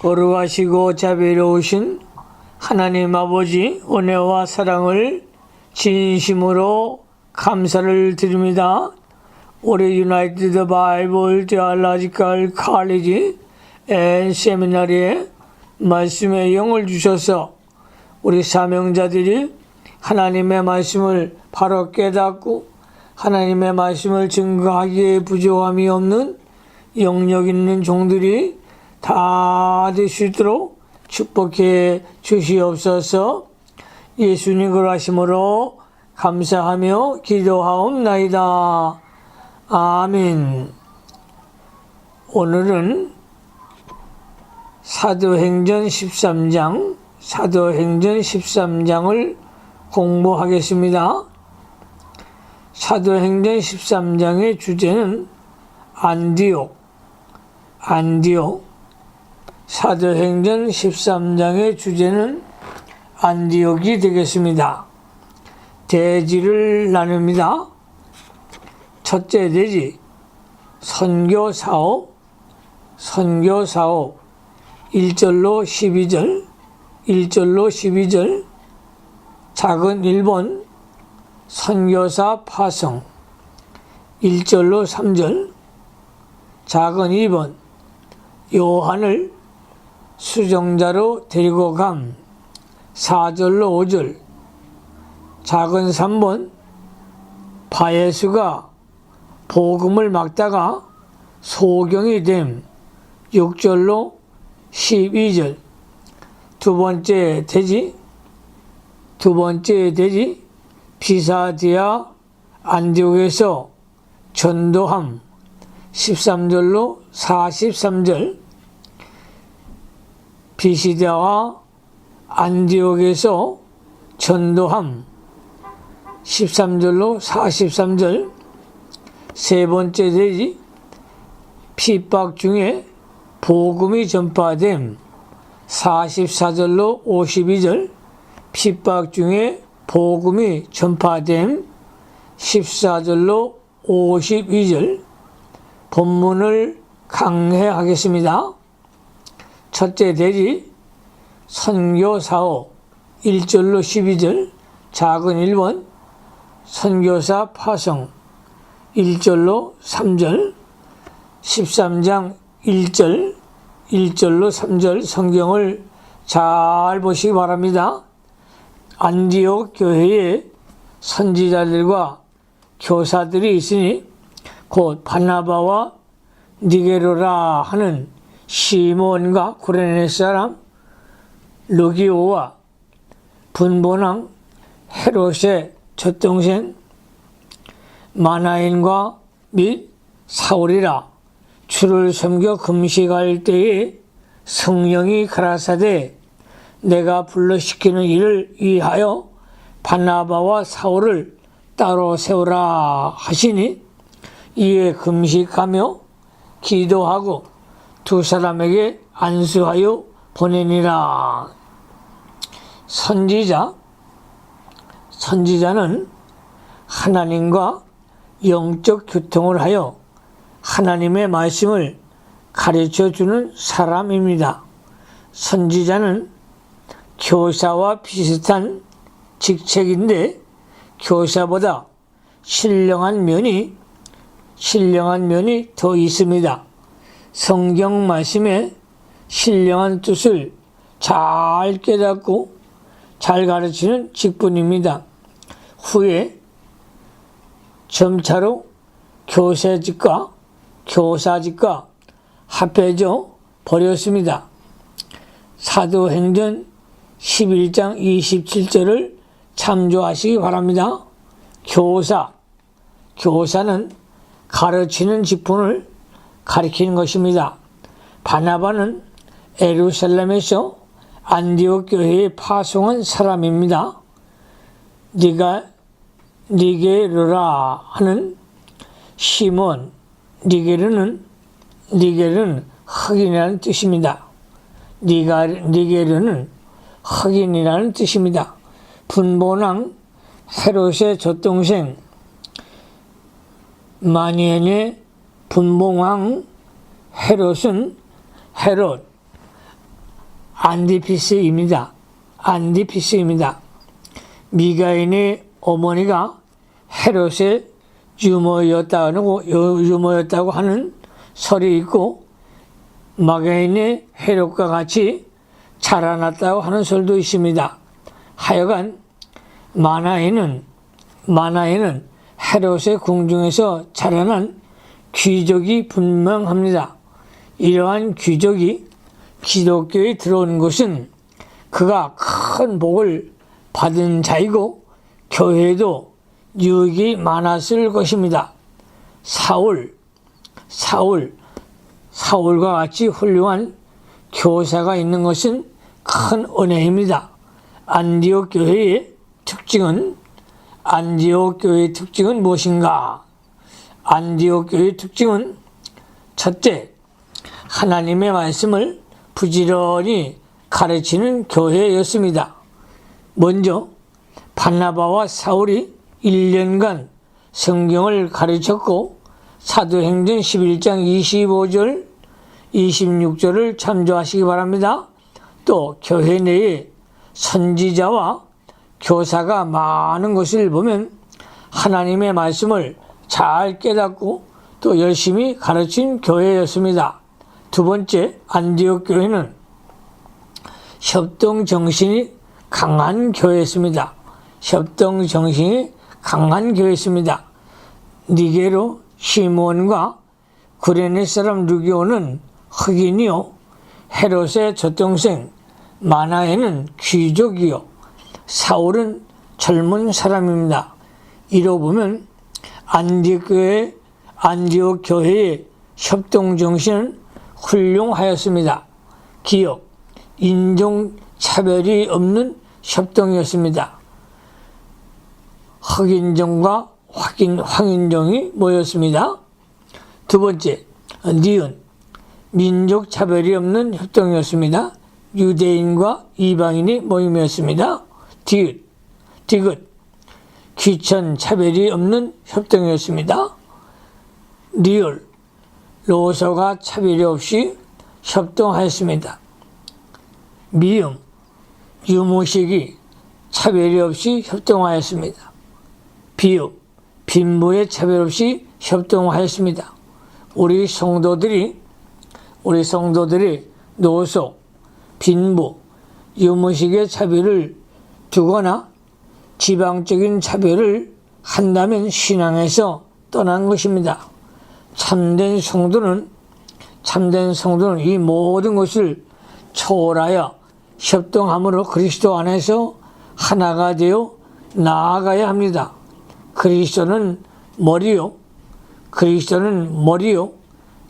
거룩하시고 자비로우신 하나님 아버지 은혜와 사랑을 진심으로 감사를 드립니다. 우리 유나이티드 바이블 테올로지컬 칼리지 앤 세미나리에 말씀의 영을 주셔서 우리 사명자들이 하나님의 말씀을 바로 깨닫고 하나님의 말씀을 증거하기에 부족함이 없는 영역 있는 종들이 다 될 수 있도록 축복해 주시옵소서. 예수님 그러하심으로 감사하며 기도하옵나이다. 아멘. 오늘은 사도행전 13장을 공부하겠습니다. 사도행전 13장의 주제는 안디옥. 사도행전 13장의 주제는 안디옥이 되겠습니다. 대지를 나눕니다. 첫째 대지, 선교 사업 1절로 12절, 작은 1번, 선교사 파송 1절로 3절, 작은 2번, 요한을 수정자로 데리고 감 4절로 5절, 작은 3번, 바예수가 복음을 막다가 소경이 됨 6절로 12절, 두 번째 대지 비사디아 안디옥에서 전도함 13절로 43절, 비시디아와 안디옥에서 전도함 13절로 43절, 세 번째 대지 핍박 중에 복음이 전파됨 44절로 52절, 핍박 중에 복음이 전파됨 14절로 52절, 본문을 강해하겠습니다. 첫째 대지 선교 사업 1절로 12절, 작은 1번, 선교사 파송 1절로 3절, 13장 1절로 3절 성경을 잘 보시기 바랍니다. 안디옥 교회에 선지자들과 교사들이 있으니 곧 바나바와 니게로라 하는 시몬과 구레네 사람 루기오와 분본왕 헤롯의 젖동생 마나인과 및 사울이라. 주를 섬겨 금식할 때에 성령이 가라사대 내가 불러시키는 일을 위하여 바나바와 사울을 따로 세우라 하시니 이에 금식하며 기도하고 두 사람에게 안수하여 보내니라. 선지자는 하나님과 영적 교통을 하여 하나님의 말씀을 가르쳐주는 사람입니다. 선지자는 교사와 비슷한 직책인데 교사보다 신령한 면이 더 있습니다. 성경 말씀의 신령한 뜻을 잘 깨닫고 잘 가르치는 직분입니다. 후에 점차로 교사직과 합해져 버렸습니다. 사도행전 11장 27절을 참조하시기 바랍니다. 교사는 가르치는 직분을 가리키는 것입니다. 바나바는 예루살렘에서 안디옥 교회에 파송한 사람입니다. 니게르라 하는 시몬, 니게르는 흑인이라는 뜻입니다. 니게르는 흑인이라는 뜻입니다. 분본왕 헤롯의 젖동생 마니엔의 분봉왕 헤롯은 헤롯 안디피스입니다. 안디피스입니다. 미가인의 어머니가 헤롯의 유모였다고 하는 설이 있고, 마가인의 헤롯과 같이 자라났다고 하는 설도 있습니다. 하여간 마나에는 헤롯의 궁중에서 자라난 귀족이 분명합니다. 이러한 귀족이 기독교에 들어온 것은 그가 큰 복을 받은 자이고 교회에도 유익이 많았을 것입니다. 사울과 같이 훌륭한 교사가 있는 것은 큰 은혜입니다. 안디옥 교회의 특징은 무엇인가? 안디옥 교회의 특징은 첫째, 하나님의 말씀을 부지런히 가르치는 교회였습니다. 먼저 바나바와 사울이 1년간 성경을 가르쳤고 사도행전 11장 25절, 26절을 참조하시기 바랍니다. 또 교회 내에 선지자와 교사가 많은 것을 보면 하나님의 말씀을 잘 깨닫고 또 열심히 가르친 교회였습니다. 두 번째, 안디옥 교회는 협동정신이 강한 교회였습니다. 협동정신이 강한 교회였습니다. 니게로 시몬과 구레네 사람 루기오는 흑인이요, 헤롯의 젖동생 마나에는 귀족이요, 사울은 젊은 사람입니다. 이로 보면 안디옥 교회의 협동정신은 훌륭하였습니다. 기업, 인종차별이 없는 협동이었습니다. 흑인종과 황인종이 모였습니다. 두 번째, 니은, 민족차별이 없는 협동이었습니다. 유대인과 이방인이 모임이었습니다. 디귿, 귀천차별이 없는 협동이었습니다. 리을, 로서가 차별이 없이 협동하였습니다. 미음, 유무식이 차별이 없이 협동하였습니다. 비읍, 빈부의 차별 없이 협동하였습니다. 우리 성도들이 노소, 빈부, 유무식의 차별을 두거나 지방적인 차별을 한다면 신앙에서 떠난 것입니다. 참된 성도는 이 모든 것을 초월하여 협동함으로 그리스도 안에서 하나가 되어 나아가야 합니다. 그리스도는 머리요,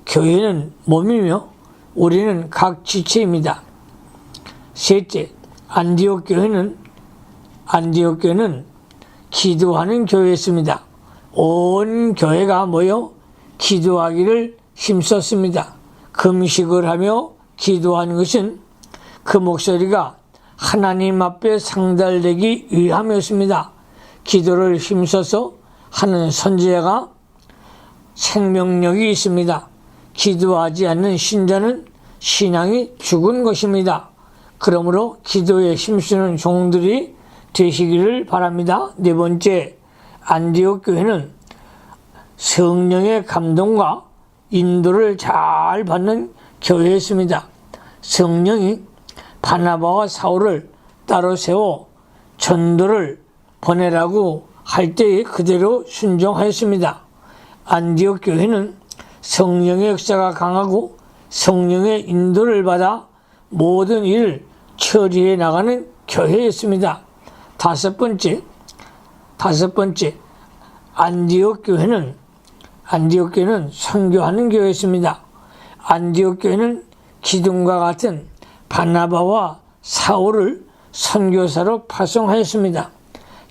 교회는 몸이며 우리는 각 지체입니다. 셋째, 안디옥 교회는 기도하는 교회였습니다. 온 교회가 모여 기도하기를 힘썼습니다. 금식을 하며 기도하는 것은 그 목소리가 하나님 앞에 상달되기 위함이었습니다. 기도를 힘써서 하는 선지자가 생명력이 있습니다. 기도하지 않는 신자는 신앙이 죽은 것입니다. 그러므로 기도에 힘쓰는 종들이 되시기를 바랍니다. 네 번째, 안디옥 교회는 성령의 감동과 인도를 잘 받는 교회였습니다. 성령이 바나바와 사울을 따로 세워 전도를 보내라고 할 때에 그대로 순종하였습니다. 안디옥 교회는 성령의 역사가 강하고 성령의 인도를 받아 모든 일을 처리해 나가는 교회였습니다. 다섯 번째, 안디옥 교회는 선교하는 교회였습니다. 안디옥 교회는 기둥과 같은 바나바와 사울을 선교사로 파송하였습니다.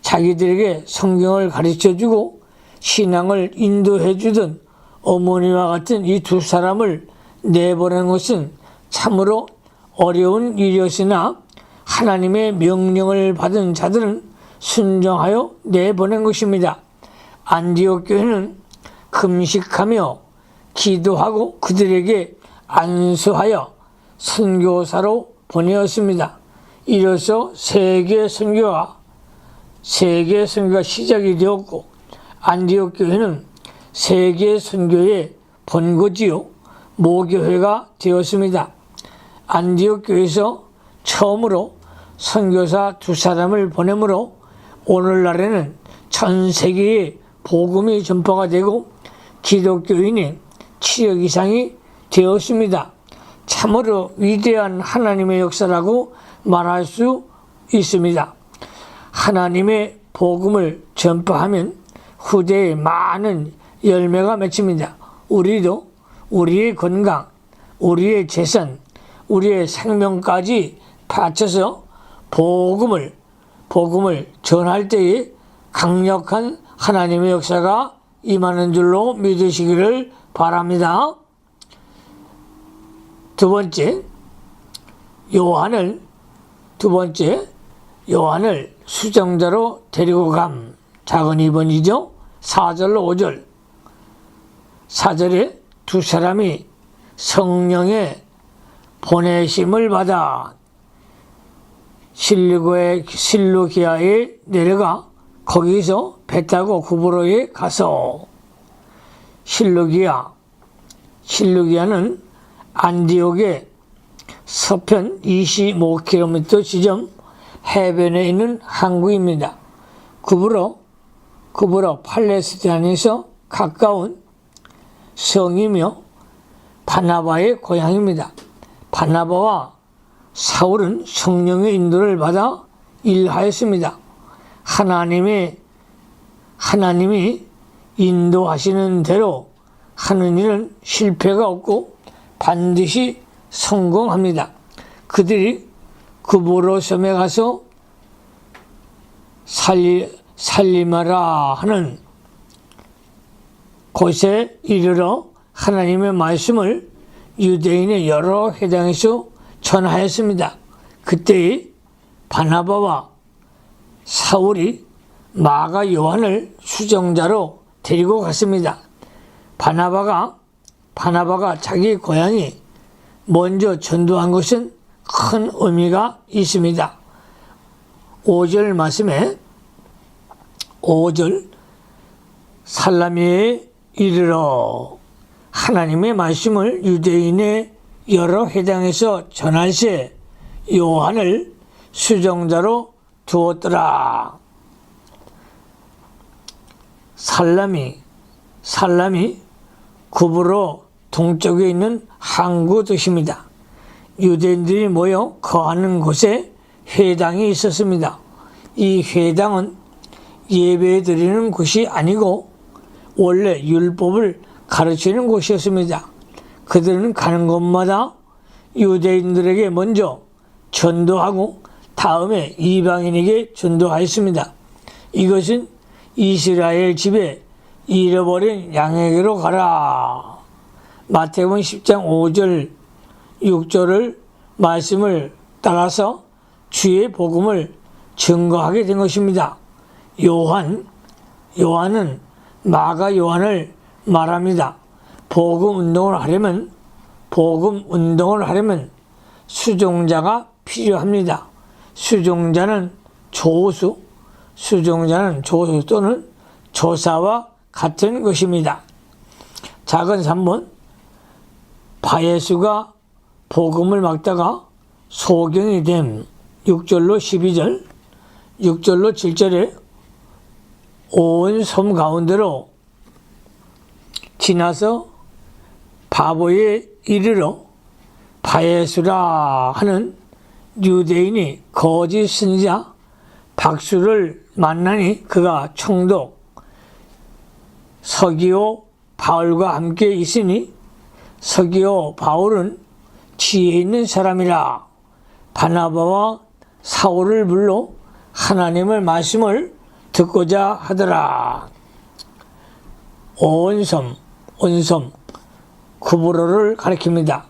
자기들에게 성경을 가르쳐주고 신앙을 인도해주던 어머니와 같은 이 두 사람을 내보낸 것은 참으로 어려운 일이었으나 하나님의 명령을 받은 자들은 순종하여 내보낸 것입니다. 안디옥 교회는 금식하며 기도하고 그들에게 안수하여 선교사로 보내었습니다. 이로써 세계 선교가 시작이 되었고 안디옥 교회는 세계 선교의 본거지요 모교회가 되었습니다. 안디옥 교회에서 처음으로 선교사 2사람을 보내므로 오늘날에는 전 세계에 복음이 전파가 되고 기독교인이 7억 이상이 되었습니다. 참으로 위대한 하나님의 역사라고 말할 수 있습니다. 하나님의 복음을 전파하면 후대에 많은 열매가 맺힙니다. 우리도 우리의 건강, 우리의 재산, 우리의 생명까지 바쳐서 복음을 전할 때에 강력한 하나님의 역사가 임하는 줄로 믿으시기를 바랍니다. 두 번째, 요한을 수정자로 데리고 감. 작은 2번이죠. 4절로 5절. 4절에 2사람이 성령의 보내심을 받아 실루기아에 내려가 거기서 배 타고 구브로에 가서 실루기아는 안디옥의 서편 25km 지점 해변에 있는 항구입니다. 구브로 팔레스타인에서 가까운 성이며 바나바의 고향입니다. 바나바와 사울은 성령의 인도를 받아 일하였습니다. 하나님이 인도하시는 대로 하는 일은 실패가 없고 반드시 성공합니다. 그들이 구브로 섬에 가서 살리마라 하는 곳에 이르러 하나님의 말씀을 유대인의 여러 회당에서 전하였습니다. 그때 바나바와 사울이 마가 요한을 수정자로 데리고 갔습니다. 바나바가 자기 고향이 먼저 전도한 것은 큰 의미가 있습니다. 5절 말씀에 5절 살라미에 이르러 하나님의 말씀을 유대인의 여러 회당에서 전할 새 요한을 수정자로 두었더라. 살라미 구브로 동쪽에 있는 항구 도시입니다. 유대인들이 모여 거하는 곳에 회당이 있었습니다. 이 회당은 예배 드리는 곳이 아니고 원래 율법을 가르치는 곳이었습니다. 그들은 가는 곳마다 유대인들에게 먼저 전도하고 다음에 이방인에게 전도하였습니다. 이것은 이스라엘 집에 잃어버린 양에게로 가라. 마태복음 10장 5절 6절을 말씀을 따라서 주의 복음을 증거하게 된 것입니다. 요한은 마가 요한을 말합니다. 복음 운동을 하려면 수종자가 필요합니다. 수종자는 조수 또는 조사와 같은 것입니다. 작은 3번 바예수가 복음을 막다가 소경이 됨. 6절로 12절 6절로 7절에 온 섬 가운데로 지나서 바보에 이르러 바예수라 하는 유대인이 거짓 선지자 박수를 만나니 그가 총독 서기오 바울과 함께 있으니 서기오 바울은 지혜 있는 사람이라 바나바와 사울을 불러 하나님의 말씀을 듣고자 하더라. 온 섬 구브로를 가리킵니다.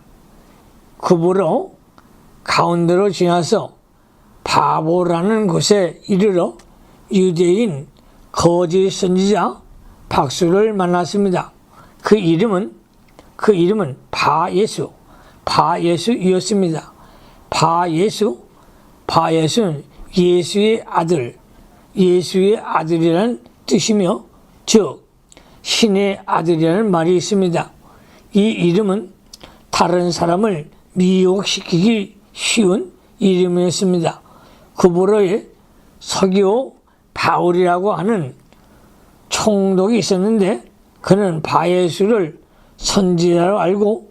구브로 가운데로 지나서 바보라는 곳에 이르러 유대인 거짓 선지자 박수를 만났습니다. 그 이름은 바예수이었습니다. 바예수는 예수의 아들, 예수의 아들이라는 뜻이며, 즉 신의 아들이라는 말이 있습니다. 이 이름은 다른 사람을 미혹시키기 쉬운 이름이었습니다. 구보로에 서기오 바울이라고 하는 총독이 있었는데, 그는 바예수를 선지자로 알고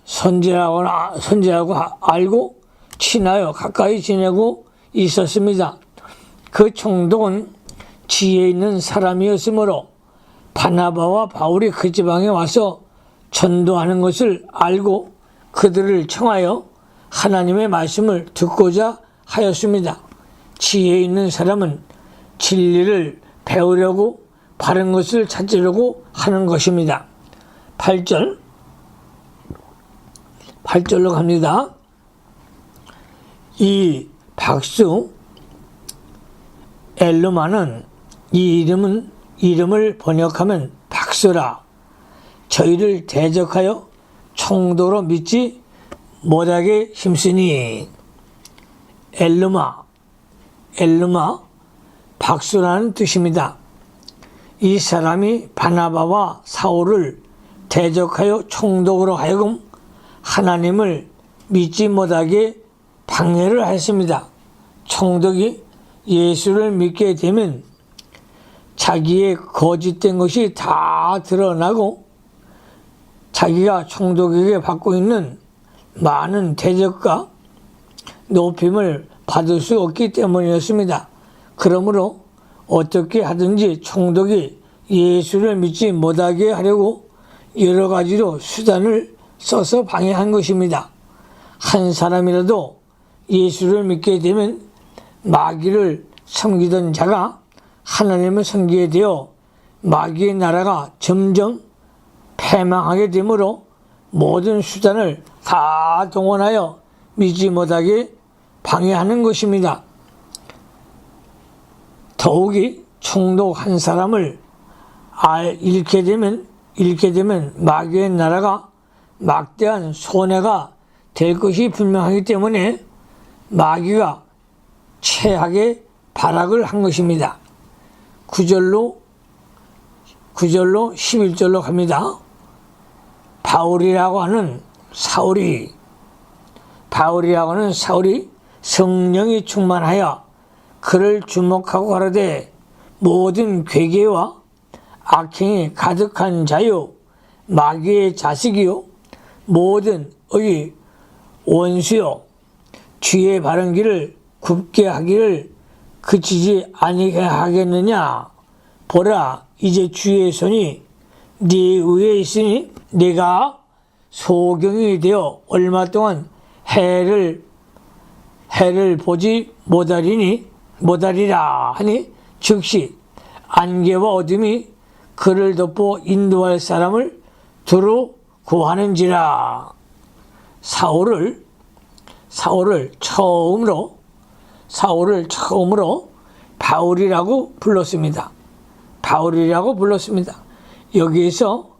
선지자라고 알고 친하여 가까이 지내고 있었습니다. 그 총독은 지혜 있는 사람이었으므로 바나바와 바울이 그 지방에 와서 전도하는 것을 알고 그들을 청하여 하나님의 말씀을 듣고자 하였습니다. 지혜 있는 사람은 진리를 배우려고 바른 것을 찾으려고 하는 것입니다. 8절로 갑니다. 이 박수 엘루마는 이 이름을 번역하면 박수라. 저희를 대적하여 총도로 믿지 못하게 힘쓰니. 엘루마 박수라는 뜻입니다. 이 사람이 바나바와 사울을 대적하여 총독으로 하여금 하나님을 믿지 못하게 방해를 했습니다. 총독이 예수를 믿게 되면 자기의 거짓된 것이 다 드러나고 자기가 총독에게 받고 있는 많은 대적과 높임을 받을 수 없기 때문이었습니다. 그러므로 어떻게 하든지 총독이 예수를 믿지 못하게 하려고 여러 가지로 수단을 써서 방해한 것입니다. 한 사람이라도 예수를 믿게 되면 마귀를 섬기던 자가 하나님을 섬기게 되어 마귀의 나라가 점점 패망하게 되므로 모든 수단을 다 동원하여 믿지 못하게 방해하는 것입니다. 더욱이 총독 한 사람을 잃게 되면 마귀의 나라가 막대한 손해가 될 것이 분명하기 때문에 마귀가 최악의 발악을 한 것입니다. 9절로 11절로 갑니다. 바울이라고 하는 사울이 성령이 충만하여 그를 주목하고 가로되 모든 괴계와 악행이 가득한 자요 마귀의 자식이요 모든 의 원수요 주의 바른 길을 굽게 하기를 그치지 아니게 하겠느냐. 보라 이제 주의 손이 네 위에 있으니 네가 소경이 되어 얼마 동안 해를 보지 못하리라 하니 즉시 안개와 어둠이 그를 덮어 인도할 사람을 두루 구하는지라. 사울을 처음으로 바울이라고 불렀습니다. 여기에서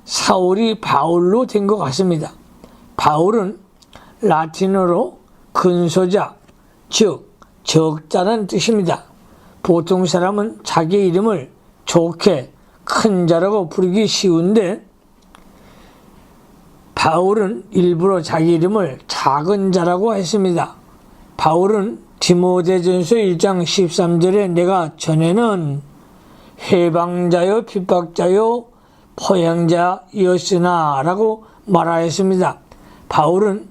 사울이 바울로 된 것 같습니다. 바울은 라틴어로 근소자, 즉 적다는 뜻입니다. 보통 사람은 자기 이름을 좋게 큰 자라고 부르기 쉬운데 바울은 일부러 자기 이름을 작은 자라고 했습니다. 바울은 디모데전서 1장 13절에 내가 전에는 해방자요 핍박자요 포행자였으나 라고 말하였습니다. 바울은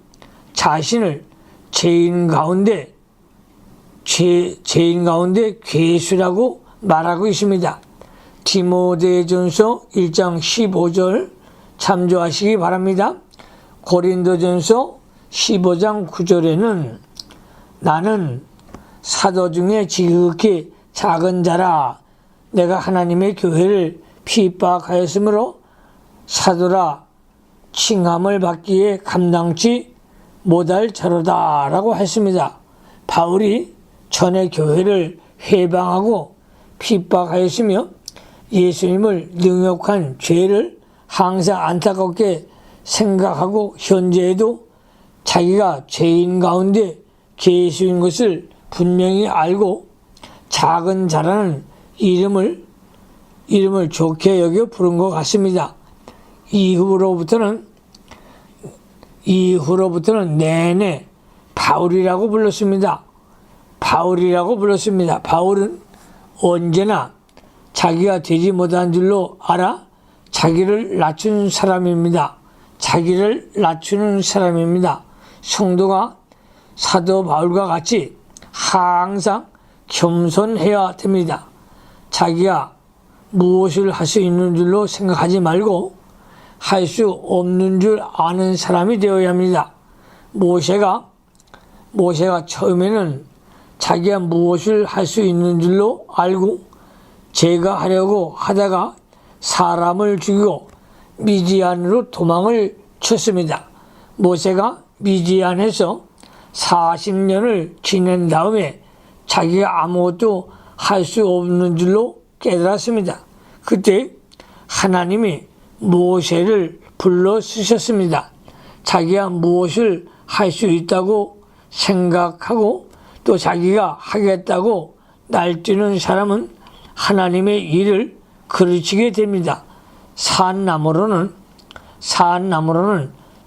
자신을 죄인 가운데 괴수라고 말하고 있습니다. 디모데전서 1장 15절 참조하시기 바랍니다. 고린도전서 15장 9절에는 나는 사도 중에 지극히 작은 자라 내가 하나님의 교회를 핍박하였으므로 사도라 칭함을 받기에 감당치 못할 자로다 라고 했습니다. 바울이 전에 교회를 회방하고 핍박하였으며 예수님을 능욕한 죄를 항상 안타깝게 생각하고 현재에도 자기가 죄인 가운데 계수인 것을 분명히 알고 작은 자라는 이름을 좋게 여겨 부른 것 같습니다. 이후로부터는 내내 바울이라고 불렀습니다. 바울은 언제나 자기가 되지 못한 줄로 알아 자기를 낮춘 사람입니다. 성도가 사도 바울과 같이 항상 겸손해야 됩니다. 자기가 무엇을 할 수 있는 줄로 생각하지 말고 할 수 없는 줄 아는 사람이 되어야 합니다. 모세가 처음에는 자기가 무엇을 할 수 있는 줄로 알고 제가 하려고 하다가 사람을 죽이고 미디안으로 도망을 쳤습니다. 모세가 미디안에서 40년을 지낸 다음에 자기가 아무것도 할 수 없는 줄로 깨달았습니다. 그때 하나님이 모세를 불러 쓰셨습니다. 자기가 무엇을 할 수 있다고 생각하고 또 자기가 하겠다고 날뛰는 사람은 하나님의 일을 그르치게 됩니다. 산 나무로는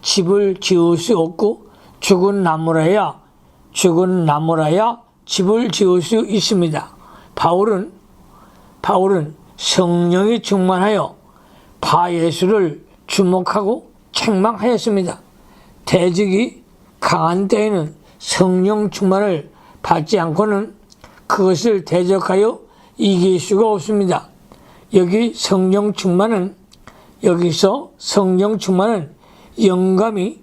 집을 지을 수 없고 죽은 나무라야 집을 지을 수 있습니다. 바울은 성령이 충만하여 바예수를 주목하고 책망하였습니다. 대적이 강한 때에는 성령 충만을 받지 않고는 그것을 대적하여 이길 수가 없습니다. 여기서 성령 충만은 영감이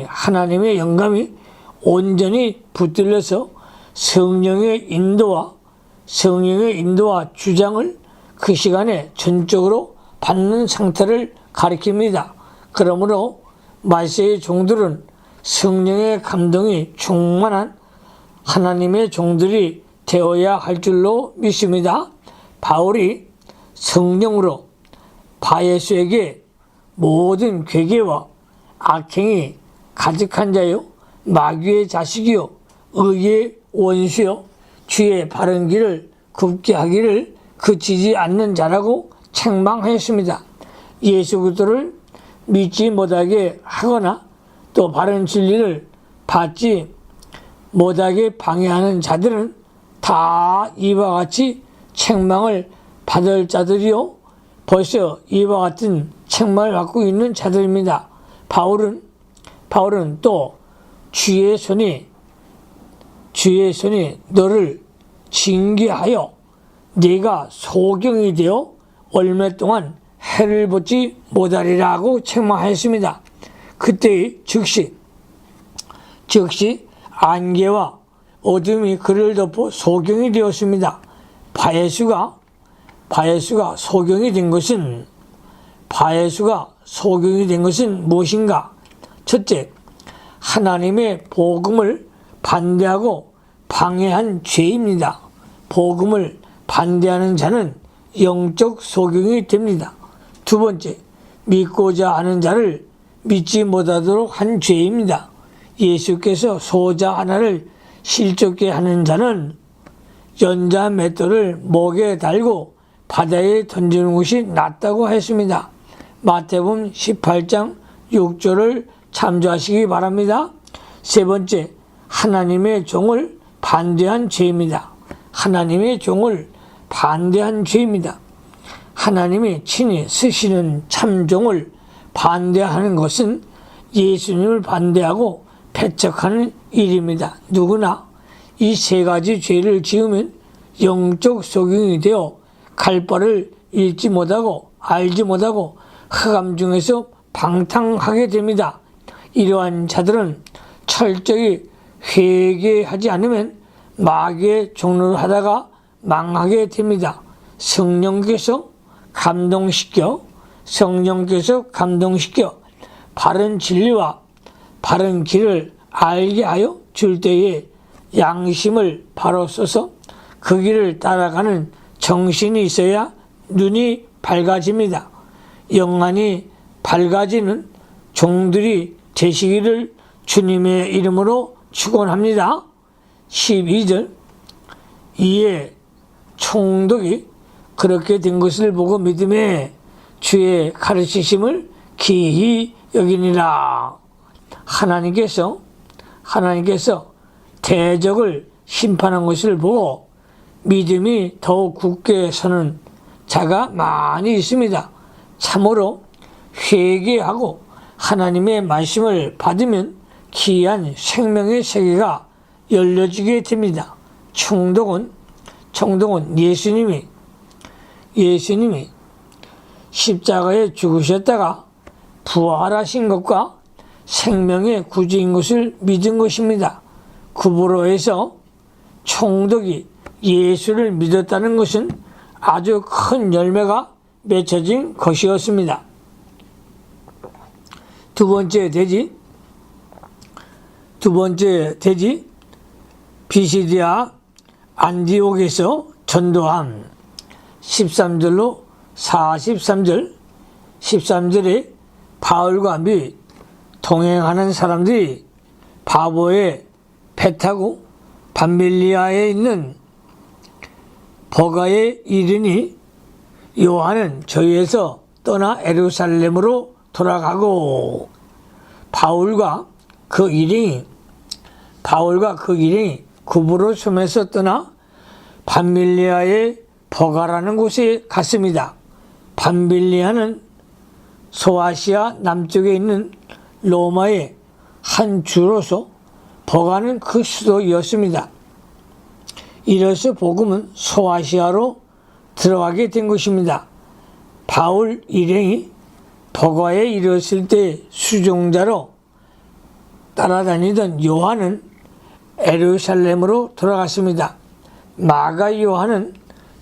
하나님의 영감이 온전히 붙들려서 성령의 인도와 주장을 그 시간에 전적으로 받는 상태를 가리킵니다. 그러므로 말세의 종들은 성령의 감동이 충만한 하나님의 종들이 되어야 할 줄로 믿습니다. 바울이 성령으로 바예수에게 모든 괴계와 악행이 가득한 자요 마귀의 자식이요 의의 원수요 주의 바른 길을 굽게 하기를 그치지 않는 자라고 책망하였습니다. 예수 그리스도를 믿지 못하게 하거나 또 바른 진리를 받지 못하게 방해하는 자들은 다 이와 같이 책망을 받을 자들이요 벌써 이와 같은 책망을 받고 있는 자들입니다. 바울은 또 주의 손이 너를 징계하여 네가 소경이 되어 얼마 동안 해를 보지 못하리라고 책망하였습니다. 그때 즉시 안개와 어둠이 그를 덮어 소경이 되었습니다. 바예수가 소경이 된 것은 무엇인가? 첫째, 하나님의 복음을 반대하고 방해한 죄입니다. 복음을 반대하는 자는 영적 소경이 됩니다. 두 번째, 믿고자 하는 자를 믿지 못하도록 한 죄입니다. 예수께서 소자 하나를 실족게 하는 자는 연자 맷돌을 목에 달고 바다에 던지는 것이 낫다고 했습니다. 마태복음 18장 6절을 참조하시기 바랍니다. 세 번째, 하나님의 종을 반대한 죄입니다. 하나님이 친히 쓰시는 참종을 반대하는 것은 예수님을 반대하고 배척하는 일입니다. 누구나 이 세 가지 죄를 지으면 영적 소경이 되어 갈 바를 알지 못하고 흑암 중에서 방탕하게 됩니다. 이러한 자들은 철저히 회개하지 않으면 마귀의 종로를 하다가 망하게 됩니다. 성령께서 감동시켜 바른 진리와 바른 길을 알게 하여 줄 때에 양심을 바로 써서 그 길을 따라가는 정신이 있어야 눈이 밝아집니다. 영안이 밝아지는 종들이 되시기를 주님의 이름으로 축원합니다. 12절 이에 총독이 그렇게 된 것을 보고 믿음에 주의 가르치심을 기히 여기니라. 하나님께서 대적을 심판한 것을 보고 믿음이 더욱 굳게 서는 자가 많이 있습니다. 참으로 회개하고 하나님의 말씀을 받으면 귀한 생명의 세계가 열려지게 됩니다. 총독은 예수님이 십자가에 죽으셨다가 부활하신 것과 생명의 구주인 것을 믿은 것입니다. 구브로에서 총독이 예수를 믿었다는 것은 아주 큰 열매가 맺혀진 것이었습니다. 두 번째 대지 비시디아 안디옥에서 전도함. 13절로 13절에 바울과 및 동행하는 사람들이 바보에 배 타고 밤빌리아에 있는 버가에 이르니 요한은 저희에서 떠나 예루살렘으로 돌아가고 바울과 그 일행이 구브로 섬에서 떠나 밤빌리아의 버가라는 곳에 갔습니다. 밤빌리아는 소아시아 남쪽에 있는 로마의 한 주로서 버가는 그 수도였습니다. 이래서 복음은 소아시아로 들어가게 된 것입니다. 바울 일행이 버가에 이르렀을 때 수종자로 따라다니던 요한은 예루살렘으로 돌아갔습니다. 마가 요한은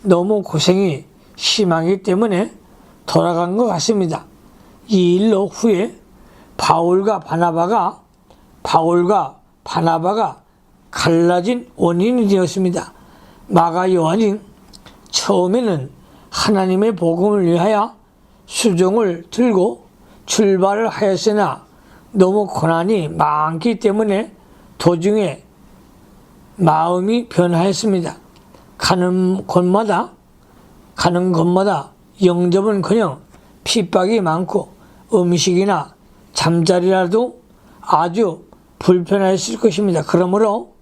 너무 고생이 심하기 때문에 돌아간 것 같습니다. 이 일로 후에 바울과 바나바가 갈라진 원인이 되었습니다. 마가 요한이 처음에는 하나님의 복음을 위하여 수종을 들고 출발을 하였으나 너무 고난이 많기 때문에 도중에 마음이 변하였습니다. 가는 곳마다 영접은커녕 핍박이 많고 음식이나 잠자리라도 아주 불편했을 것입니다. 그러므로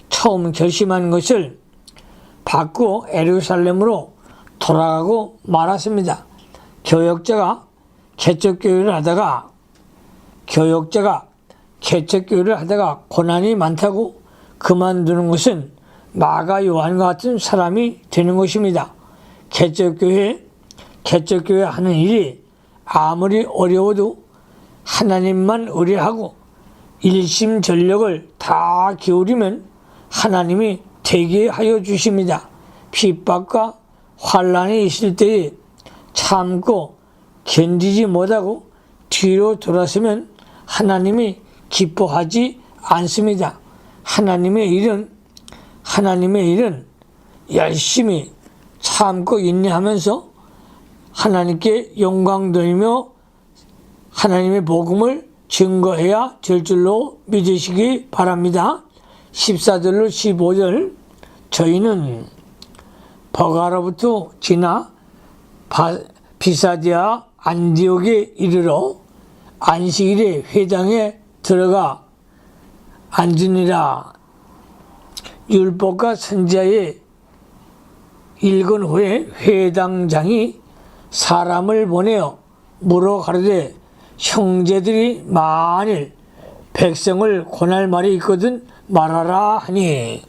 처음 결심한 것을 바꾸어 예루살렘으로 돌아가고 말았습니다. 교역자가 개척교회를 하다가 고난이 많다고 그만두는 것은 마가 요한과 같은 사람이 되는 것입니다. 개척교회 하는 일이 아무리 어려워도 하나님만 의뢰하고 일심전력을 다 기울이면 하나님이 되게 하여 주십니다. 핍박과 환난이 있을 때에 참고 견디지 못하고 뒤로 돌아서면 하나님이 기뻐하지 않습니다. 하나님의 일은 열심히 참고 인내하면서 하나님께 영광 돌리며 하나님의 복음을 증거해야 될 줄로 믿으시기 바랍니다. 14절로 15절 저희는 버가로부터 지나 비사디아 안디옥에 이르러 안식일에 회당에 들어가 앉으니라. 율법과 선지자의 읽은 후에 회당장이 사람을 보내어 물어 가르되 형제들이 만일 백성을 권할 말이 있거든 말하라 하니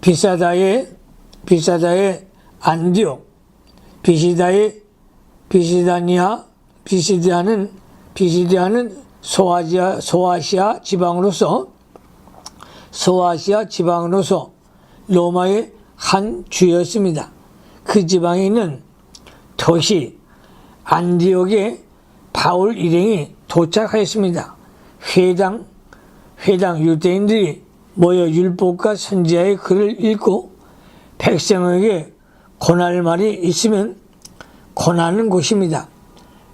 비사다의 안디옥 비시디아는 소아시아 지방으로서 로마의 한 주였습니다. 그 지방에 있는 도시 안디옥에 바울 일행이 도착하였습니다. 회당 유대인들이 모여 율법과 선지자의 글을 읽고 백성에게 권할 말이 있으면 권하는 곳입니다.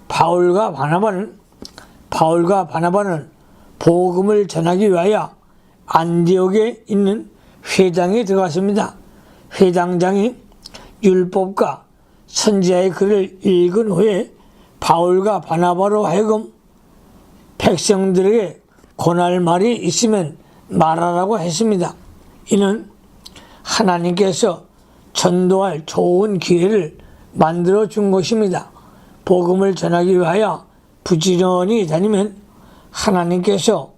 바울과 바나바는 복음을 전하기 위하여 안디옥에 있는 회당에 들어갔습니다. 회당장이 율법과 선지자의 글을 읽은 후에 바울과 바나바로 하여금 백성들에게 권할 말이 있으면 말하라고 했습니다. 이는 하나님께서 전도할 좋은 기회를 만들어 준 것입니다. 복음을 전하기 위하여 부지런히 다니면 하나님께서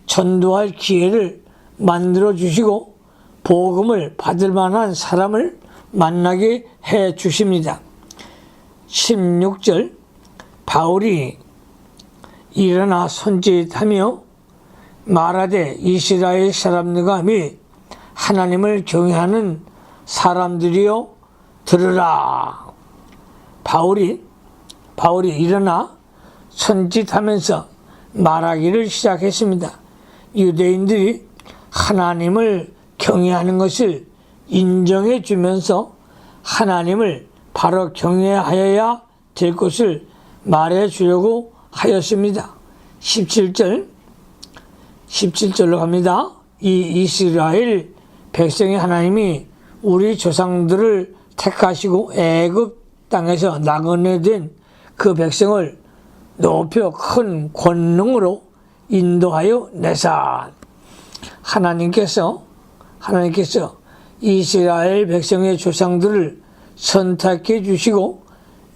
전도할 기회를 만들어 주시고 복음을 받을 만한 사람을 만나게 해 주십니다. 16절 바울이 일어나 손짓하며 말하되 이스라엘 사람들과 및 하나님을 경외하는 사람들이여 들으라. 바울이 일어나 손짓하면서 말하기를 시작했습니다. 유대인들이 하나님을 경외하는 것을 인정해 주면서 하나님을 바로 경외하여야 될 것을 말해 주려고 하였습니다. 17절로 갑니다. 이 이스라엘 백성의 하나님이 우리 조상들을 택하시고 애굽 땅에서 나그네된 그 백성을 높여 큰 권능으로 인도하여 내사. 하나님께서 이스라엘 백성의 조상들을 선택해 주시고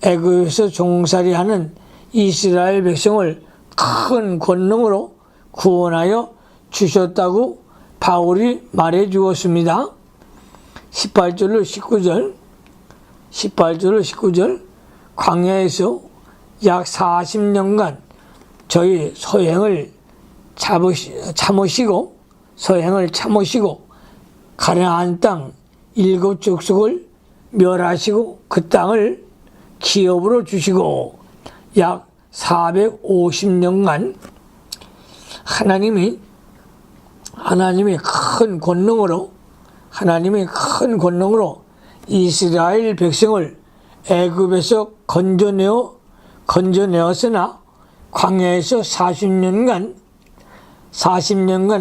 애굽에서 종살이하는 이스라엘 백성을 큰 권능으로 구원하여 주셨다고 바울이 말해 주었습니다. 18절로 19절 광야에서 약 40년간 저희 소행을 참으시고 가나안 땅 7족속을 멸하시고 그 땅을 기업으로 주시고 약 450년간 하나님이 큰 권능으로 이스라엘 백성을 애굽에서 건져내었으나 광야에서 40년간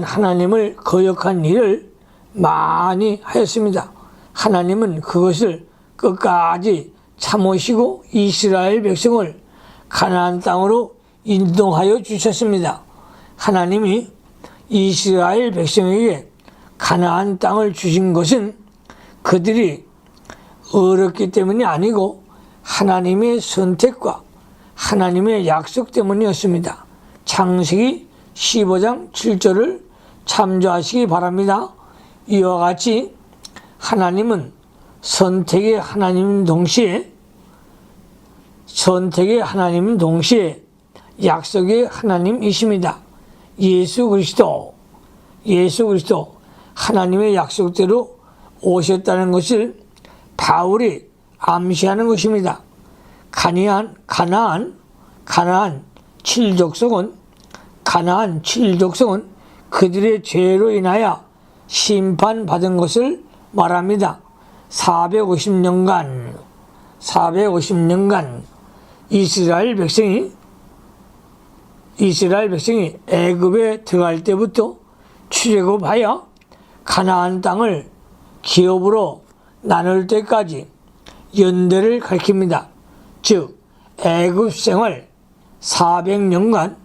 하나님을 거역한 일을 많이 하였습니다. 하나님은 그것을 끝까지 참으시고 이스라엘 백성을 가나안 땅으로 인도하여 주셨습니다. 하나님이 이스라엘 백성에게 가나안 땅을 주신 것은 그들이 어렵기 때문이 아니고 하나님의 선택과 하나님의 약속 때문이었습니다. 창세기 15장 7절을 참조하시기 바랍니다. 이와 같이 하나님은 선택의 하나님 동시에 약속의 하나님이십니다. 예수 그리스도 하나님의 약속대로 오셨다는 것을 바울이 암시하는 것입니다. 가나안 7족속은 그들의 죄로 인하여 심판받은 것을 말합니다. 450년간 이스라엘 백성이 애굽에 들어갈 때부터 출애굽하여 가나안 땅을 기업으로 나눌 때까지 연대를 가리킵니다. 즉 애굽 생활 400년간,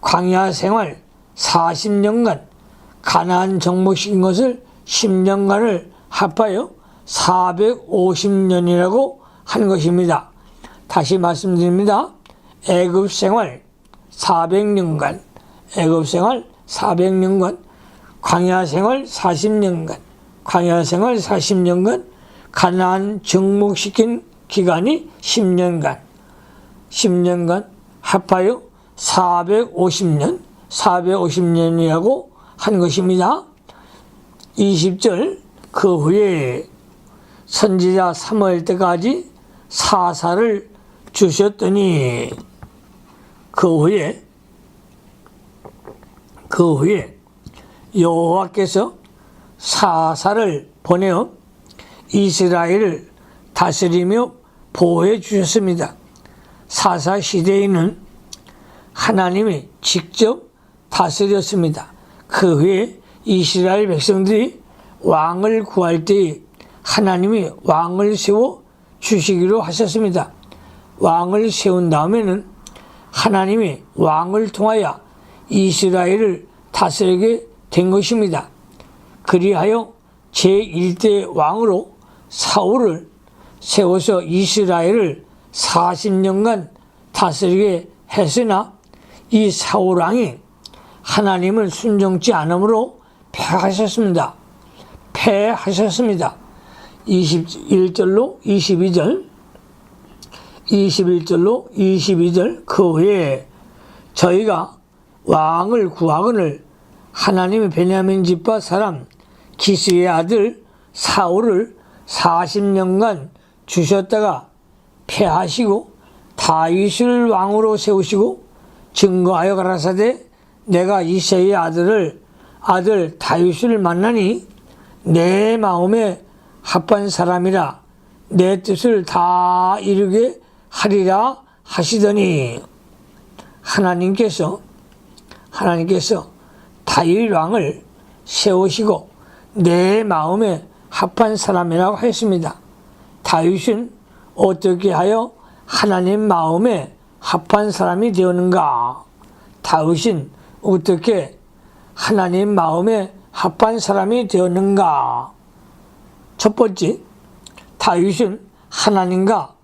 광야 생활 40년간, 가나안 정복시킨 것을 10년간을 합하여 450년이라고 한 것입니다. 다시 말씀드립니다. 애굽 생활 400년간, 광야 생활 40년간, 가나안 정복시킨 기간이 10년간 합하여 450년이라고 한 것입니다. 20절 그 후에 선지자 사무엘 때까지 사사를 주셨더니 그 후에 여호와께서 사사를 보내어 이스라엘을 다스리며 보호해 주셨습니다. 사사 시대에는 하나님이 직접 다스렸습니다. 그 후에 이스라엘 백성들이 왕을 구할 때에 하나님이 왕을 세워 주시기로 하셨습니다. 왕을 세운 다음에는 하나님이 왕을 통하여 이스라엘을 다스리게 된 것입니다. 그리하여 제1대 왕으로 사울을 세워서 이스라엘을 40년간 다스리게 했으나 이 사울 왕이 하나님을 순종치 않으므로 패하셨습니다. 21절로 22절, 21절로 22절. 그 후에 저희가 왕을 구하거늘 하나님의 베냐민 집파 사람 기스의 아들 사울을 40년간 주셨다가 패하시고 다윗을 왕으로 세우시고 증거하여 가라사대 내가 이새의 아들 다윗을 만나니 내 마음에 합한 사람이라 내 뜻을 다 이루게 하리라 하시더니 하나님께서 다윗 왕을 세우시고 내 마음에 합한 사람이라고 했습니다. 다윗은 어떻게 하여 하나님 마음에 합한 사람이 되었는가? 다윗은 어떻게 하나님 마음에 합한 사람이 되었는가? 첫 번째, 다윗은 하나님과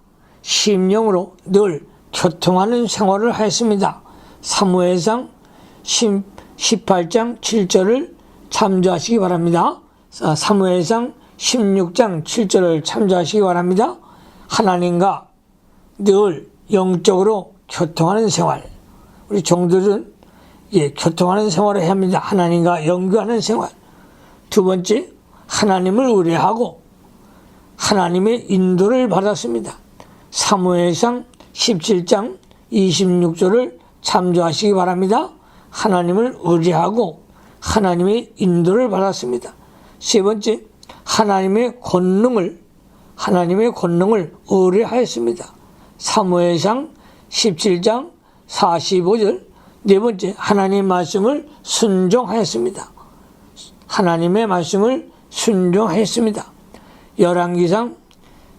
심령으로 늘 교통하는 생활을 했습니다. 사무엘상 18장 7절을 참조하시기 바랍니다. 사무엘상 16장 7절을 참조하시기 바랍니다. 하나님과 늘 영적으로 교통하는 생활. 우리 종들은 교통하는 생활을 해야 합니다. 하나님과 연구하는 생활. 두 번째, 하나님을 의뢰하고 하나님의 인도를 받았습니다. 사무엘상 17장 26절을 참조하시기 바랍니다. 하나님을 의뢰하고 하나님의 인도를 받았습니다. 세 번째, 하나님의 권능을 의뢰하였습니다. 사무엘상 17장 45절. 네 번째, 하나님의 말씀을 순종하였습니다. 하나님의 말씀을 순종했습니다. 열왕기상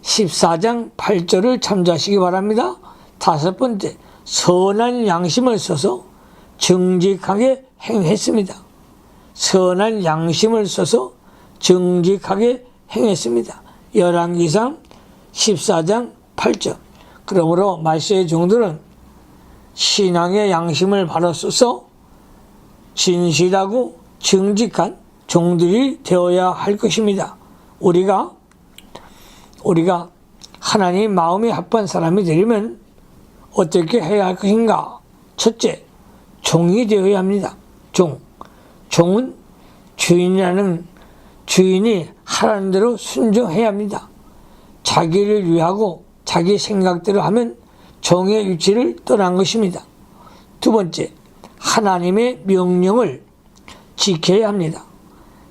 14장 8절을 참조하시기 바랍니다. 다섯 번째, 선한 양심을 써서 정직하게 행했습니다. 선한 양심을 써서 정직하게 행했습니다. 열왕기상 14장 8절. 그러므로 말세의 종들은 신앙의 양심을 바로 써서 진실하고 정직한 종들이 되어야 할 것입니다. 우리가 하나님 마음이 합한 사람이 되려면 어떻게 해야 할 것인가? 첫째, 종이 되어야 합니다. 종은 주인이 하라는 대로 순종해야 합니다. 자기를 위하고 자기 생각대로 하면 종의 위치를 떠난 것입니다. 두 번째, 하나님의 명령을 지켜야 합니다.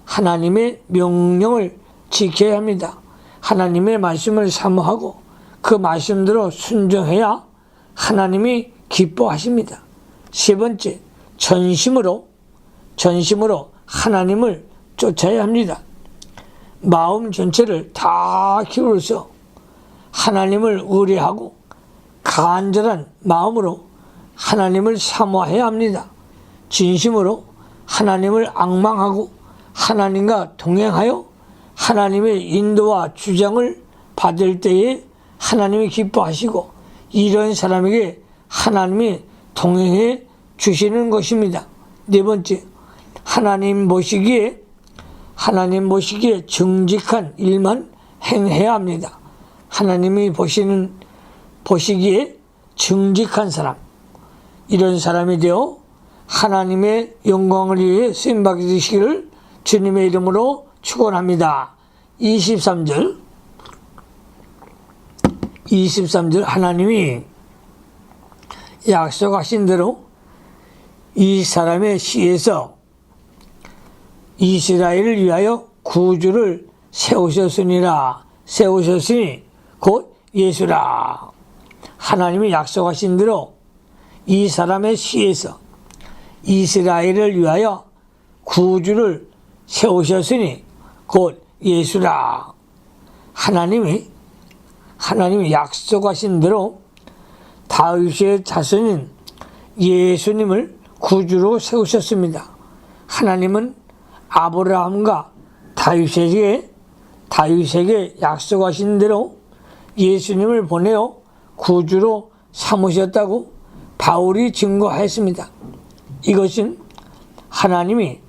하나님의 명령을 지켜야 합니다. 하나님의 말씀을 사모하고 그 말씀대로 순종해야 하나님이 기뻐하십니다. 세 번째, 전심으로 하나님을 쫓아야 합니다. 마음 전체를 다 기울여서 하나님을 의뢰하고 간절한 마음으로 하나님을 사모해야 합니다. 진심으로 하나님을 앙망하고 하나님과 동행하여 하나님의 인도와 주장을 받을 때에 하나님이 기뻐하시고 이런 사람에게 하나님이 동행해 주시는 것입니다. 네 번째, 하나님 보시기에 정직한 일만 행해야 합니다. 하나님이 보시기에 정직한 사람, 이런 사람이 되어 하나님의 영광을 위해 쓰임받게 되시기를 주님의 이름으로 축원합니다. 23절 하나님이 약속하신 대로 이 사람의 씨에서 이스라엘을 위하여 구주를 세우셨으니 곧 예수라. 하나님이 약속하신 대로 이 사람의 씨에서 이스라엘을 위하여 구주를 세우셨으니 곧 예수라. 하나님이 약속하신 대로 다윗의 자손인 예수님을 구주로 세우셨습니다. 하나님은 아브라함과 다윗에게 약속하신 대로 예수님을 보내어 구주로 삼으셨다고 바울이 증거하였습니다. 이것은 하나님이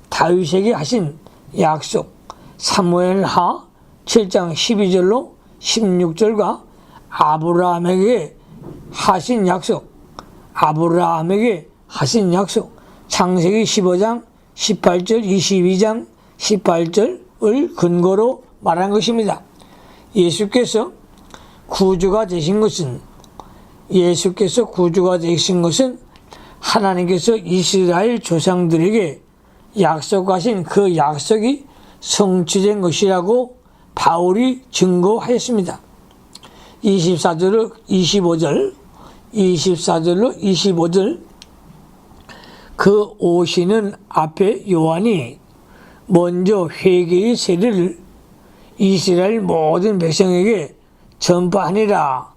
다윗에게 하신 약속, 사무엘하 7장 12절로 16절과 아브라함에게 하신 약속, 창세기 15장 18절, 22장 18절을 근거로 말한 것입니다. 예수께서 구주가 되신 것은 하나님께서 이스라엘 조상들에게 약속하신 그 약속이 성취된 것이라고 바울이 증거하였습니다. 24절로 25절 그 오시는 앞에 요한이 먼저 회개의 세례를 이스라엘 모든 백성에게 전파하니라.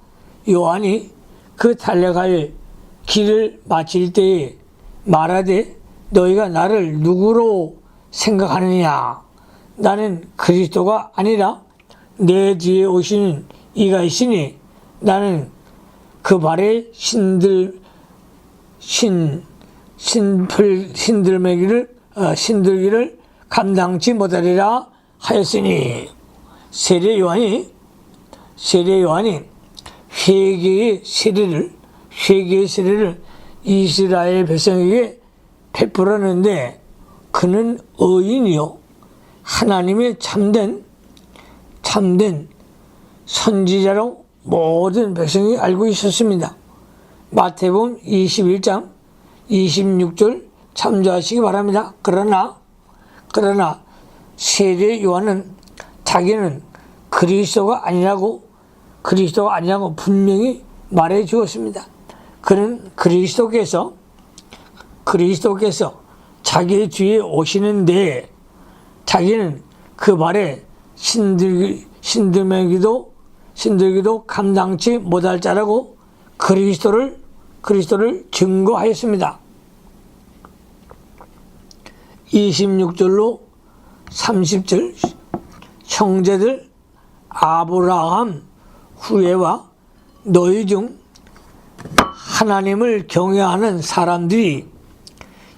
요한이 그 달려갈 길을 마칠 때에 말하되 너희가 나를 누구로 생각하느냐? 나는 그리스도가 아니라 내 뒤에 오시는 이가 있으니 나는 그 발에 신들기를 감당치 못하리라 하였으니 세례 요한이 회개의 세례를 이스라엘 백성에게 베풀었는데 그는 의인이요 하나님의 참된 선지자로 모든 백성이 알고 있었습니다. 마태복음 21장 26절 참조하시기 바랍니다. 그러나 세례 요한은 자기는 그리스도가 아니라고 분명히 말해 주었습니다. 그는 그리스도께서 자기 뒤에 오시는데 자기는 그 발에 신들기도 감당치 못할 자라고 그리스도를 증거하였습니다. 26절로 30절 형제들 아브라함 후예와 너희 중 하나님을 경외하는 사람들이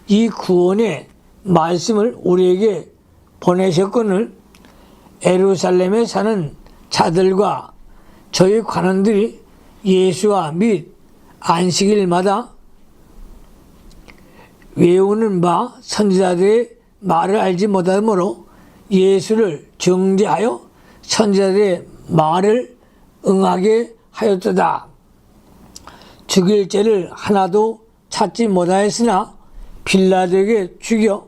이 구원의 말씀을 우리에게 보내셨거늘 예루살렘에 사는 자들과 저희 관원들이 예수와 및 안식일마다 외우는 바 선지자들의 말을 알지 못하므로 예수를 정죄하여 선지자들의 말을 응하게 하였도다. 죽일 죄를 하나도 찾지 못하였으나 빌라도에게 죽여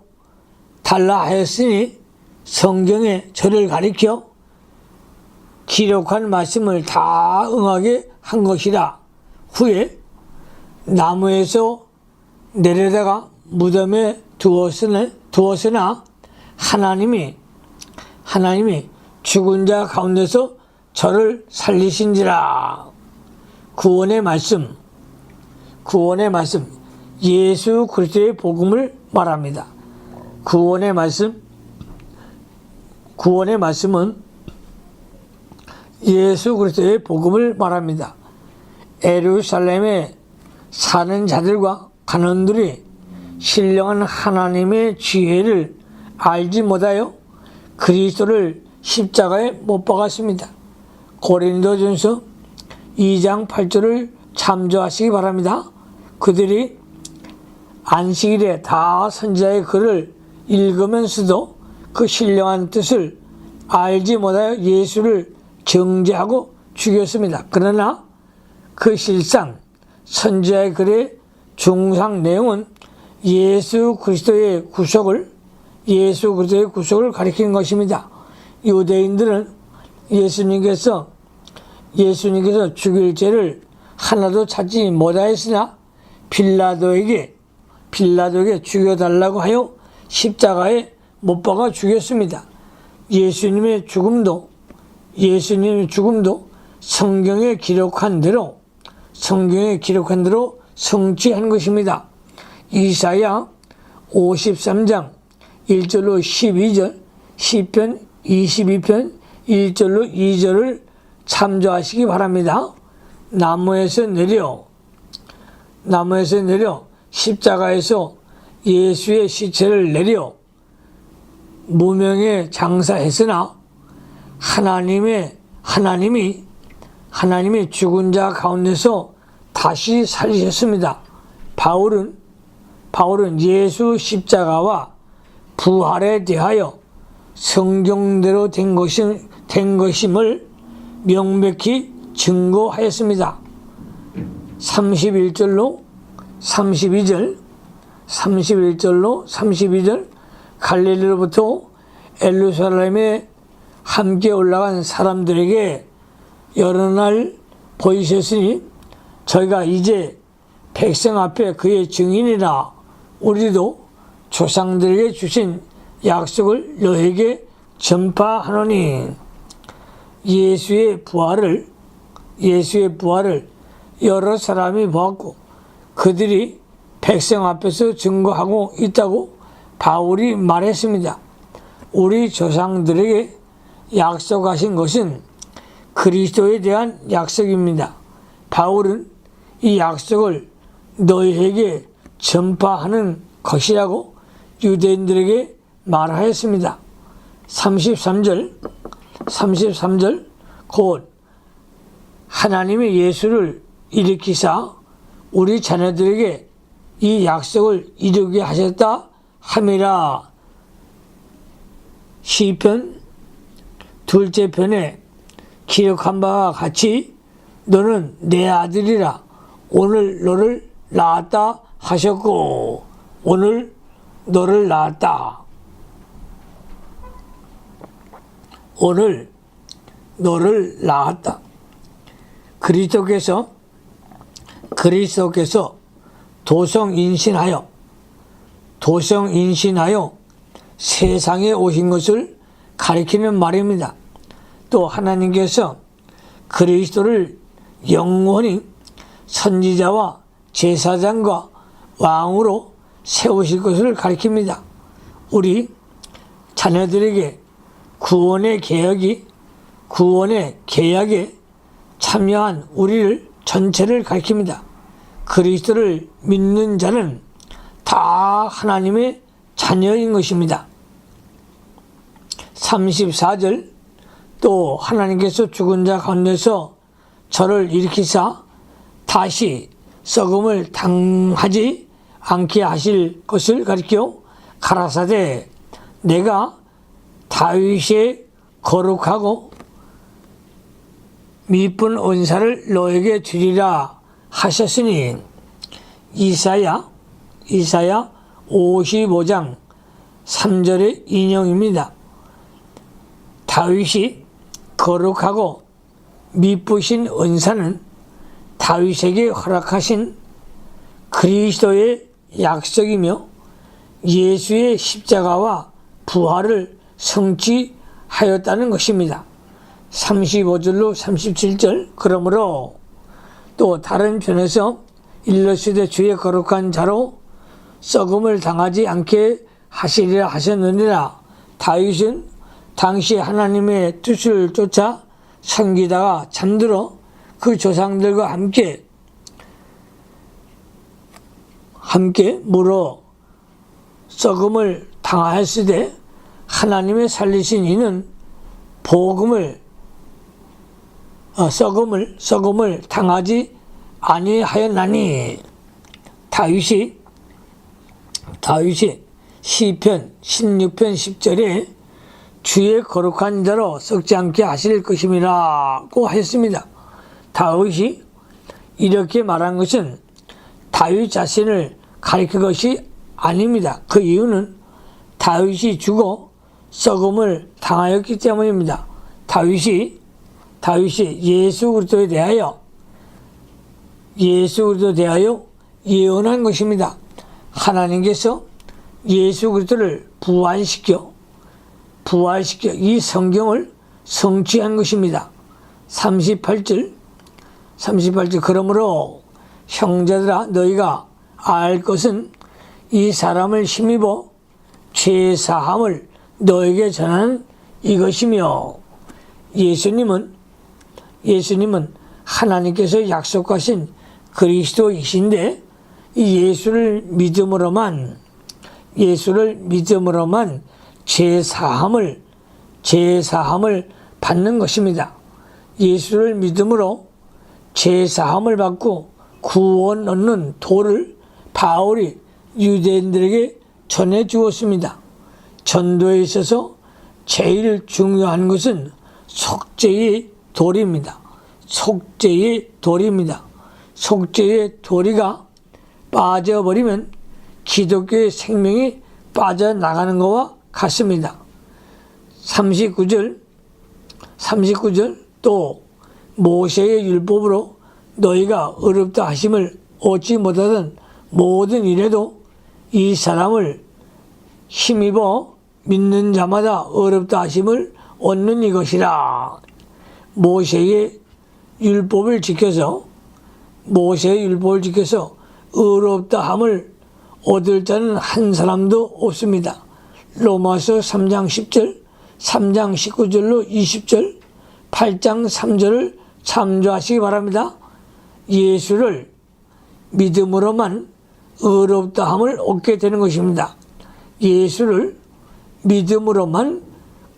달라 하였으니 성경에 저를 가리켜 기록한 말씀을 다 응하게 한 것이라. 후에 나무에서 내려다가 무덤에 두었으나 하나님이 죽은 자 가운데서 저를 살리신지라. 구원의 말씀 예수 그리스도의 복음을 말합니다. 구원의 말씀은 예수 그리스도의 복음을 말합니다. 예루살렘에 사는 자들과 관원들이 신령한 하나님의 지혜를 알지 못하여 그리스도를 십자가에 못 박았습니다. 고린도전서 2장 8절을 참조하시기 바랍니다. 그들이 안식일에 다 선지자의 글을 읽으면서도 그 신령한 뜻을 알지 못하여 예수를 정죄하고 죽였습니다. 그러나 그 실상 선지자의 글의 중상 내용은 예수 그리스도의 구속을 가리키는 것입니다. 유대인들은 예수님께서 예수님께서 죽일 죄를 하나도 찾지 못하였으나 빌라도에게 죽여달라고 하여 십자가에 못 박아 죽였습니다. 예수님의 죽음도 성경에 기록한 대로 성취한 것입니다. 이사야 53장 1절로 12절, 시편 22편 1절로 2절을 참조하시기 바랍니다. 나무에서 내려 십자가에서 예수의 시체를 내려 무명에 장사했으나 하나님이 죽은 자 가운데서 다시 살리셨습니다. 바울은 예수 십자가와 부활에 대하여 성경대로 된 것임을 명백히 증거하였습니다. 31절로 32절 갈릴리로부터 예루살렘에 함께 올라간 사람들에게 여러 날 보이셨으니 저희가 이제 백성 앞에 그의 증인이라 우리도 조상들에게 주신 약속을 너에게 전파하노니 예수의 부활을 여러 사람이 보았고 그들이 백성 앞에서 증거하고 있다고 바울이 말했습니다. 우리 조상들에게 약속하신 것은 그리스도에 대한 약속입니다. 바울은 이 약속을 너희에게 전파하는 것이라고 유대인들에게 말하였습니다. 33절 곧 하나님이 예수를 일으키사 우리 자녀들에게 이 약속을 이루게 하셨다 함이라. 시편 2째 편에 기록한 바와 같이 너는 내 아들이라 오늘 너를 낳았다 하셨고 오늘 너를 낳았다. 오늘 너를 낳았다. 그리스도께서 도성인신하여 세상에 오신 것을 가리키는 말입니다. 또 하나님께서 그리스도를 영원히 선지자와 제사장과 왕으로 세우실 것을 가리킵니다. 우리 자녀들에게 구원의 계약에 참여한 우리를 전체를 가리킵니다. 그리스도를 믿는 자는 다 하나님의 자녀인 것입니다. 34절 또 하나님께서 죽은 자 가운데서 저를 일으키사 다시 썩음을 당하지 않게 하실 것을 가리켜 가라사대 내가 다윗의 거룩하고 미쁜 은사를 너에게 주리라 하셨으니 이사야 55장 3절의 인용입니다. 다윗이 거룩하고 미쁘신 은사는 다윗에게 허락하신 그리스도의 약속이며 예수의 십자가와 부활을 성취하였다는 것입니다. 35절로 37절 그러므로 또 다른 편에서 일러시되 주의 거룩한 자로 썩음을 당하지 않게 하시리라 하셨느니라. 다윗은 당시 하나님의 뜻을 쫓아 섬기다가 잠들어 그 조상들과 함께 물어 썩음을 당하였으되 하나님의 살리신 이는 썩음을 당하지 아니하였나니. 다윗이 시편 16편 10절에 주의 거룩한 자로 썩지 않게 하실 것임이라고 하였습니다. 다윗이 이렇게 말한 것은 다윗 자신을 가리킨 것이 아닙니다. 그 이유는 다윗이 죽어 썩음을 당하였기 때문입니다. 다윗이 다윗이 예수 그리스도에 대하여 예언한 것입니다. 하나님께서 예수 그리스도를 부활시켜 이 성경을 성취한 것입니다. 38절 그러므로 형제들아 너희가 알 것은 이 사람을 힘입어 죄사함을 너에게 전하는 이것이며 예수님은 하나님께서 약속하신 그리스도이신데 이 예수를 믿음으로만 죄사함을 받는 것입니다. 예수를 믿음으로 죄사함을 받고 구원 얻는 도를 바울이 유대인들에게 전해 주었습니다. 전도에 있어서 제일 중요한 것은 속죄의 도리입니다. 속죄의 도리가 빠져버리면 기독교의 생명이 빠져나가는 것과 같습니다. 39절 또 모세의 율법으로 너희가 어렵다 하심을 얻지 못하던 모든 일에도 이 사람을 힘입어 믿는 자마다 어렵다 하심을 얻는 이것이라. 모세의 율법을 지켜서 어렵다 함을 얻을 자는 한 사람도 없습니다. 로마서 3장 10절, 3장 19절로 20절, 8장 3절을 참조하시기 바랍니다. 예수를 믿음으로만 어렵다 함을 얻게 되는 것입니다. 예수를 믿음으로만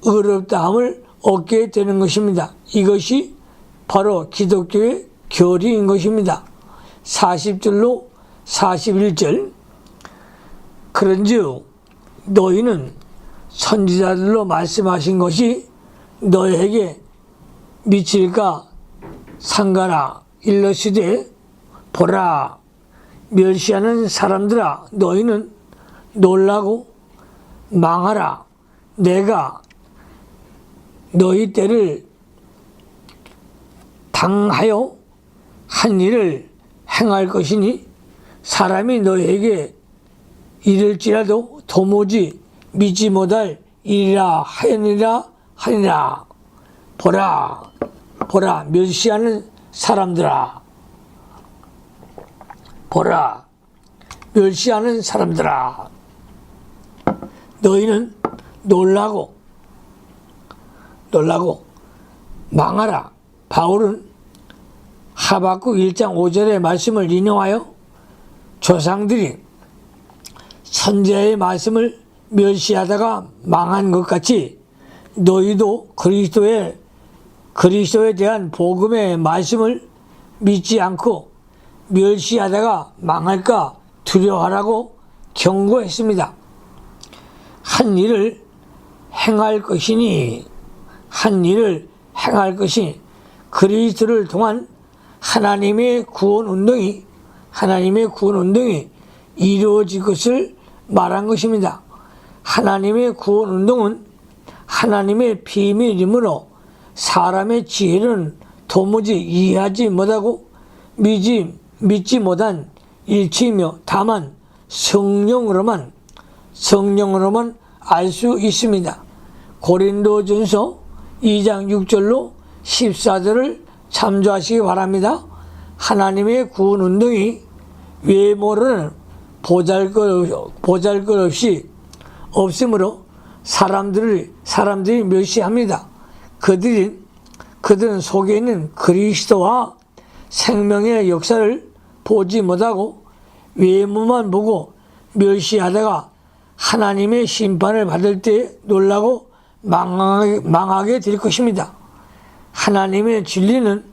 어렵다 함을 얻게 되는 것입니다. 이것이 바로 기독교의 교리인 것입니다. 40절로 41절 그런즉 너희는 선지자들로 말씀하신 것이 너희에게 미칠까 상가라. 일러시되 보라 멸시하는 사람들아 너희는 놀라고 망하라. 내가 너희 때를 당하여 한 일을 행할 것이니 사람이 너희에게 이를지라도 도무지 믿지 못할 일이라 하니라. 보라 멸시하는 사람들아. 보라 멸시하는 사람들아. 너희는 놀라고 망하라. 바울은 하박국 1장 5절의 말씀을 인용하여 조상들이 선지자의 말씀을 멸시하다가 망한 것 같이 너희도 그리스도에 대한 복음의 말씀을 믿지 않고 멸시하다가 망할까 두려워하라고 경고했습니다. 한 일을 행할 것이 그리스도를 통한 하나님의 구원 운동이 이루어질 것을 말한 것입니다. 하나님의 구원 운동은 하나님의 비밀이므로 사람의 지혜는 도무지 이해하지 못하고 믿지 못한 일치이며 다만 성령으로만 알 수 있습니다. 고린도전서 2장 6절로 14절을 참조하시기 바랍니다. 하나님의 구원 운동이 외모로는 보잘것없이 없으므로 사람들이 멸시합니다. 그들은 속에 있는 그리스도와 생명의 역사를 보지 못하고 외모만 보고 멸시하다가 하나님의 심판을 받을 때 놀라고 망하게 될 것입니다. 하나님의 진리는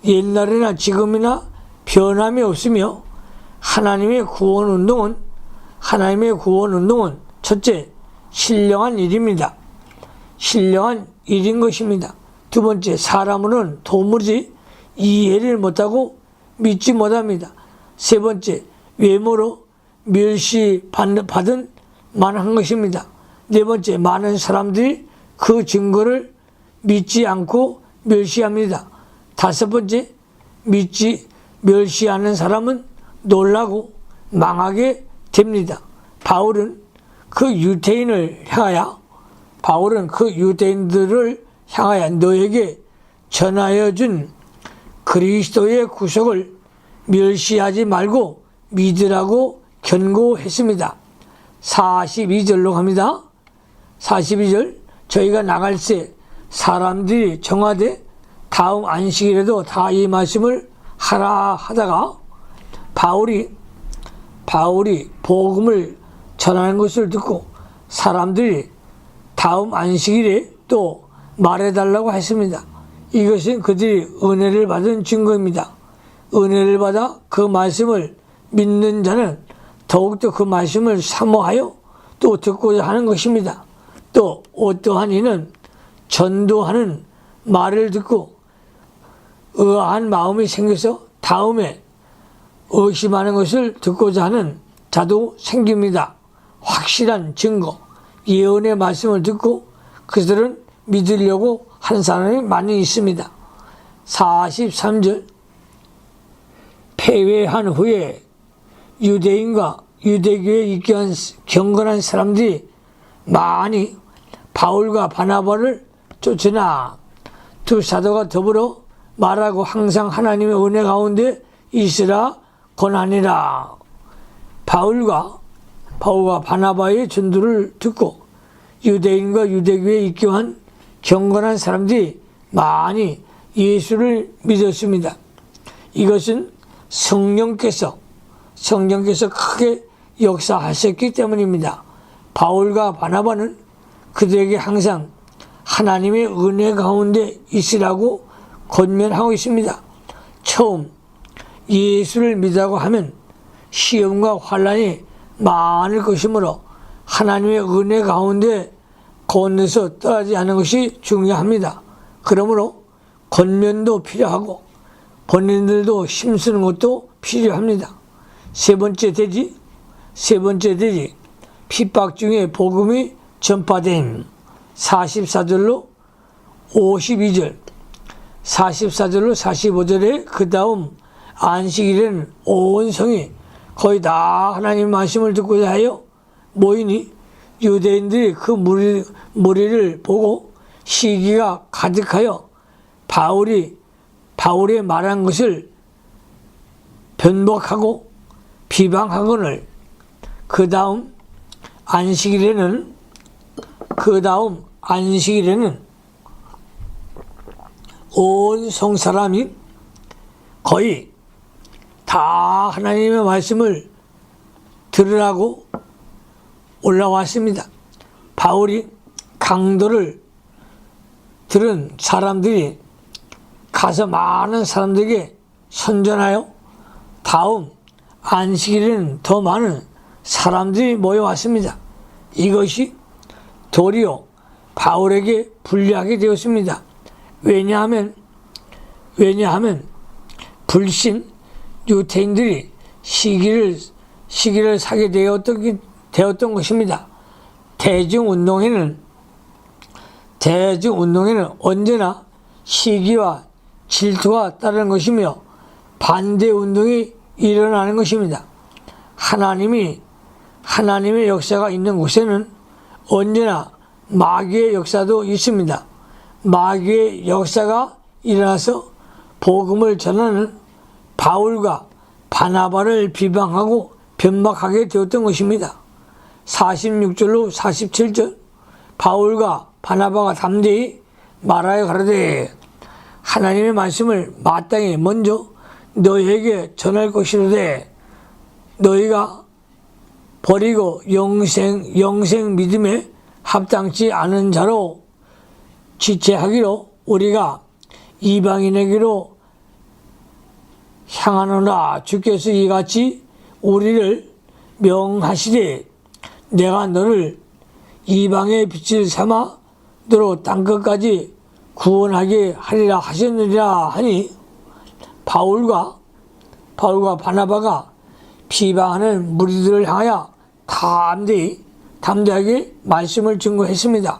옛날이나 지금이나 변함이 없으며 하나님의 구원 운동은 첫째, 신령한 일입니다. 신령한 일인 것입니다. 두 번째, 사람으로는 도무지 이해를 못하고 믿지 못합니다. 세 번째, 외모로 멸시받은 만한 것입니다. 네 번째, 많은 사람들이 그 증거를 믿지 않고 멸시합니다. 다섯 번째, 멸시하는 사람은 놀라고 망하게 됩니다. 바울은 그 유대인들을 향하여 너에게 전하여 준 그리스도의 구속을 멸시하지 말고 믿으라고 권고했습니다. 42절로 갑니다. 42절, 저희가 나갈새 사람들이 정하되 다음 안식일에도 다 이 말씀을 하라 하다가 바울이 복음을 전하는 것을 듣고 사람들이 다음 안식일에 또 말해달라고 했습니다. 이것은 그들이 은혜를 받은 증거입니다. 은혜를 받아 그 말씀을 믿는 자는 더욱더 그 말씀을 사모하여 또 듣고자 하는 것입니다. 또 어떠한 이는 전도하는 말을 듣고 의아한 마음이 생겨서 다음에 의심하는 것을 듣고자 하는 자도 생깁니다. 확실한 증거, 예언의 말씀을 듣고 그들은 믿으려고 하는 사람이 많이 있습니다. 43절, 폐회한 후에 유대인과 유대교에 입교한 경건한 사람들이 많이 바울과 바나바를 쫓으나 두 사도가 더불어 말하고 항상 하나님의 은혜 가운데 있으라 권하니라. 바울과 바나바의 전도를 듣고 유대인과 유대교에 입교한 경건한 사람들이 많이 예수를 믿었습니다. 이것은 성령께서 크게 역사하셨기 때문입니다. 바울과 바나바는 그들에게 항상 하나님의 은혜 가운데 있으라고 권면하고 있습니다. 처음 예수를 믿으라고 하면 시험과 환난이 많을 것이므로 하나님의 은혜 가운데 건너서 떠나지 않는 것이 중요합니다. 그러므로 권면도 필요하고 본인들도 힘쓰는 것도 필요합니다. 세 번째 대지, 핍박 중에 복음이 전파됨. 44절로 52절, 44절로 45절에 그 다음 안식일에는 온 성이 거의 다 하나님 말씀을 듣고자 하여 모이니 유대인들이 그 무리를 보고 시기가 가득하여 바울이 말한 것을 변복하고 비방하거늘 그 다음 안식일에는 온 성사람이 거의 다 하나님의 말씀을 들으라고 올라왔습니다. 바울이 강도를 들은 사람들이 가서 많은 사람들에게 선전하여 다음 안식일에는 더 많은 사람들이 모여왔습니다. 이것이 도리어 바울에게 불리하게 되었습니다. 왜냐하면 불신 유대인들이 시기를 사게 되었던 것입니다. 대중운동에는 언제나 시기와 질투가 따르는 것이며 반대운동이 일어나는 것입니다. 하나님의 역사가 있는 곳에는 언제나 마귀의 역사도 있습니다. 마귀의 역사가 일어나서 복음을 전하는 바울과 바나바를 비방하고 변박하게 되었던 것입니다. 46절로 47절, 바울과 바나바가 담대히 말하여 가로되 하나님의 말씀을 마땅히 먼저 너희에게 전할 것이로되 너희가 버리고 영생 믿음에 합당치 않은 자로 지체하기로 우리가 이방인에게로 향하노라. 주께서 이같이 우리를 명하시되 내가 너를 이방의 빛을 삼아 너로 땅끝까지 구원하게 하리라 하셨느니라 하니 바울과 바나바가 비방하는 무리들을 향하여 담대하게 말씀을 증거했습니다.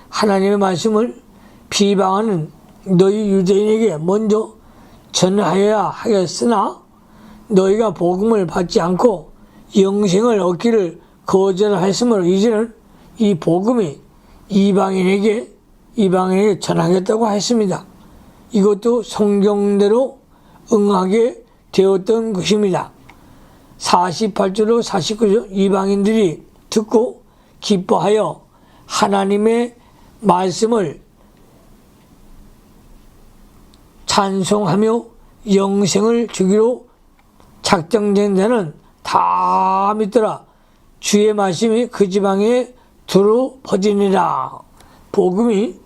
하나님의 말씀을 비방하는 너희 유대인에게 먼저 전하여야 하겠으나 너희가 복음을 받지 않고 영생을 얻기를 거절하였으므로 이제는 이 복음이 이방인에게 전하겠다고 했습니다. 이것도 성경대로 응하게 되었던 것입니다. 48절로 49절 이방인들이 듣고 기뻐하여 하나님의 말씀을 찬송하며 영생을 주기로 작정된 자는 다 믿더라. 주의 말씀이 그 지방에 두루 퍼지니라. 복음을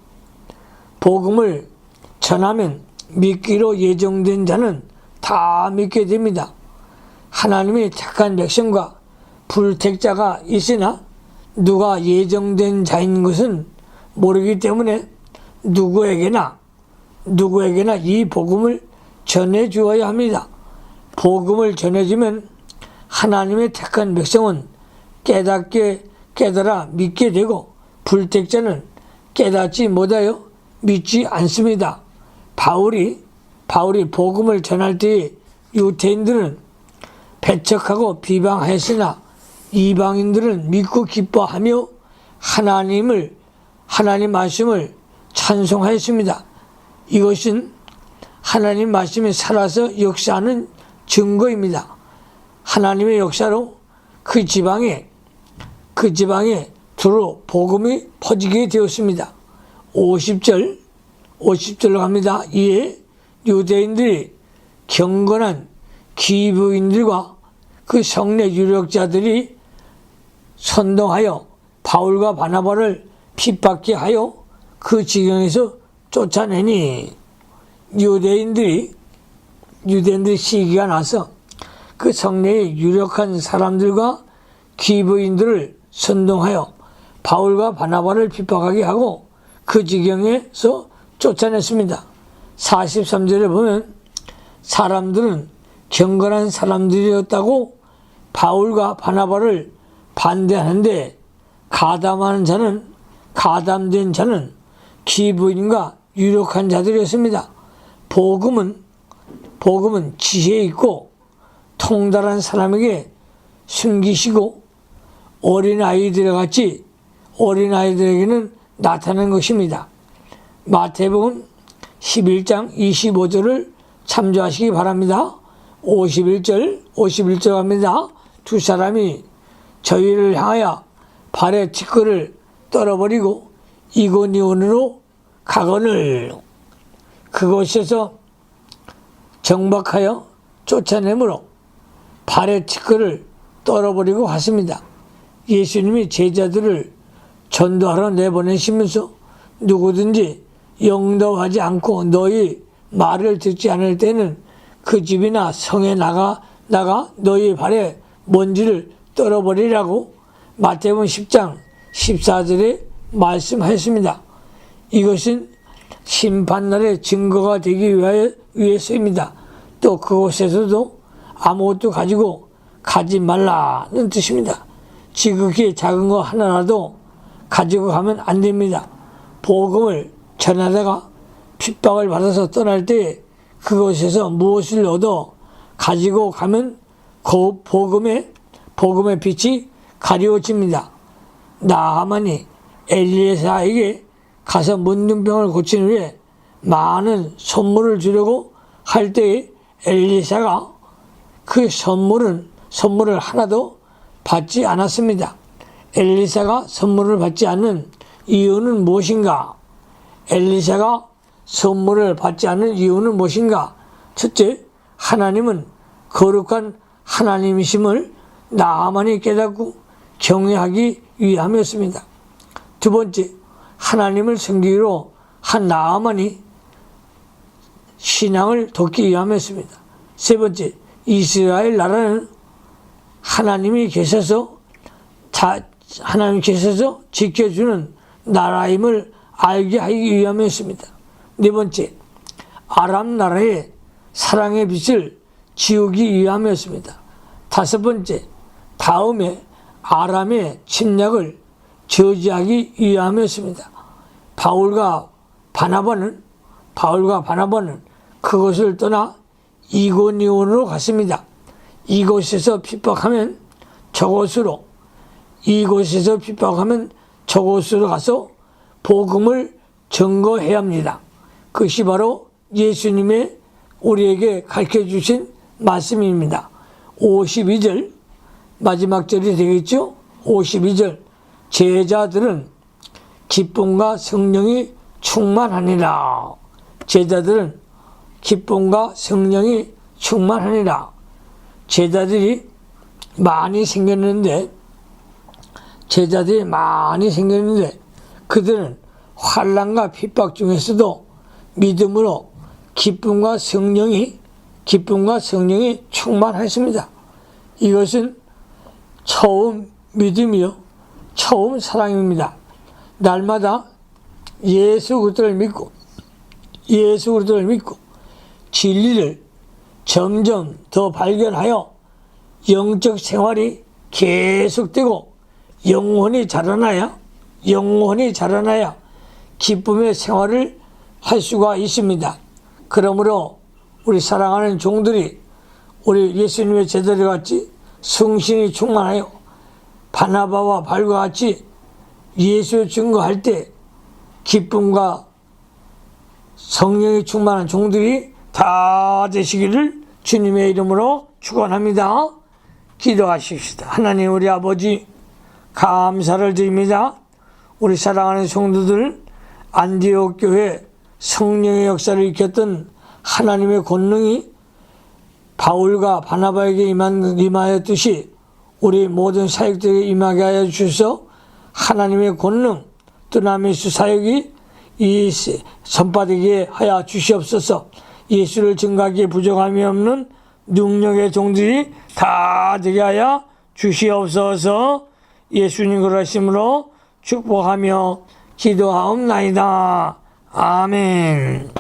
전하면 믿기로 예정된 자는 다 믿게 됩니다. 하나님의 택한 백성과 불택자가 있으나 누가 예정된 자인 것은 모르기 때문에 누구에게나 이 복음을 전해 주어야 합니다. 복음을 전해주면 하나님의 택한 백성은 깨달아 믿게 되고 불택자는 깨닫지 못하여 믿지 않습니다. 바울이 복음을 전할 때에 유대인들은 배척하고 비방하였으나 이방인들은 믿고 기뻐하며 하나님 말씀을 찬송하였습니다. 이것은 하나님 말씀이 살아서 역사하는 증거입니다. 하나님의 역사로 그 지방에 두루 복음이 퍼지게 되었습니다. 50절로 갑니다. 이에 유대인들이 경건한 기브인들과 그 성례 유력자들이 선동하여 바울과 바나바를 핍박케 하여 그 지경에서 쫓아내니 유대인들이 시기가 나서 그 성례에 유력한 사람들과 기브인들을 선동하여 바울과 바나바를 핍박하게 하고 그 지경에서 쫓아냈습니다. 43절에 보면 사람들은 경건한 사람들이었다고 바울과 바나바를 반대하는데 가담된 자는 기브인과 유력한 자들이었습니다. 복음은 지혜 있고 통달한 사람에게 숨기시고 어린아이들에게는 나타나는 것입니다. 마태복음 11장 25절을 참조하시기 바랍니다. 51절 합니다. 두 사람이 저희를 향하여 발에 티끌을 떨어버리고 이고니온으로 가거늘 그곳에서 정박하여 쫓아내므로 발에 티끌을 떨어버리고 갔습니다. 예수님이 제자들을 전도하러 내보내시면서 누구든지 영도하지 않고 너희 말을 듣지 않을 때는 그 집이나 성에 나가 너희 발에 먼지를 떨어버리라고 마태복음 10장 14절에 말씀하였습니다. 이것은 심판날의 증거가 되기 위해서입니다. 또 그곳에서도 아무것도 가지고 가지 말라는 뜻입니다. 지극히 작은 거 하나라도 가지고 가면 안 됩니다. 복음을 전하다가 핍박을 받아서 떠날 때 그곳에서 무엇을 얻어 가지고 가면 그 복음의 빛이 가려워집니다. 나하만이 엘리사에게 가서 문둥병을 고친 후에 많은 선물을 주려고 할 때에 엘리사가 그 선물을 하나도 받지 않았습니다. 엘리사가 선물을 받지 않는 이유는 무엇인가? 엘리사가 선물을 받지 않는 이유는 무엇인가? 첫째, 하나님은 거룩한 하나님이심을 나하만이 깨닫고 경외하기 위함이었습니다. 두 번째, 하나님을 섬기기로 한 나하만이 신앙을 돕기 위함이었습니다. 세 번째, 이스라엘 나라는 하나님께서 지켜주는 나라임을 알게 하기 위함이었습니다. 네 번째, 아람 나라의 사랑의 빛을 지우기 위함이었습니다. 다섯 번째, 다음에 아람의 침략을 저지하기 위함이었습니다. 바울과 바울과 바나바는 그곳을 떠나 이고니온으로 갔습니다. 이곳에서 핍박하면 저곳으로 가서 복음을 증거해야 합니다. 그것이 바로 예수님의 우리에게 가르쳐 주신 말씀입니다. 52절 마지막 절이 되겠죠? 52절 제자들은 기쁨과 성령이 충만하니라. 제자들은 기쁨과 성령이 충만하니라. 제자들이 많이 생겼는데 그들은 환난과 핍박 중에서도 믿음으로 기쁨과 성령이 충만했습니다. 이것은 처음 믿음이요, 처음 사랑입니다. 날마다 예수 그리스도를 믿고 진리를 점점 더 발견하여 영적 생활이 계속되고 영혼이 자라나야 기쁨의 생활을 할 수가 있습니다. 그러므로 우리 사랑하는 종들이 우리 예수님의 제자들 같이 성신이 충만하여 바나바와 바울과 같이 예수 증거할 때 기쁨과 성령이 충만한 종들이 다 되시기를 주님의 이름으로 축원합니다. 기도하십시다. 하나님 우리 아버지 감사를 드립니다. 우리 사랑하는 성도들 안디옥 교회 성령의 역사를 일으켰던 하나님의 권능이 바울과 바나바에게 임하였듯이 우리 모든 사역들에게 임하게 하여 주셔서 하나님의 권능 뜨나미스 사역이 이 선바되게 하여 주시옵소서. 예수를 증거하기에 부족함이 없는 능력의 종들이 다 되게 하여 주시옵소서. 예수님 그러심으로 축복하며 기도하옵나이다. 아멘.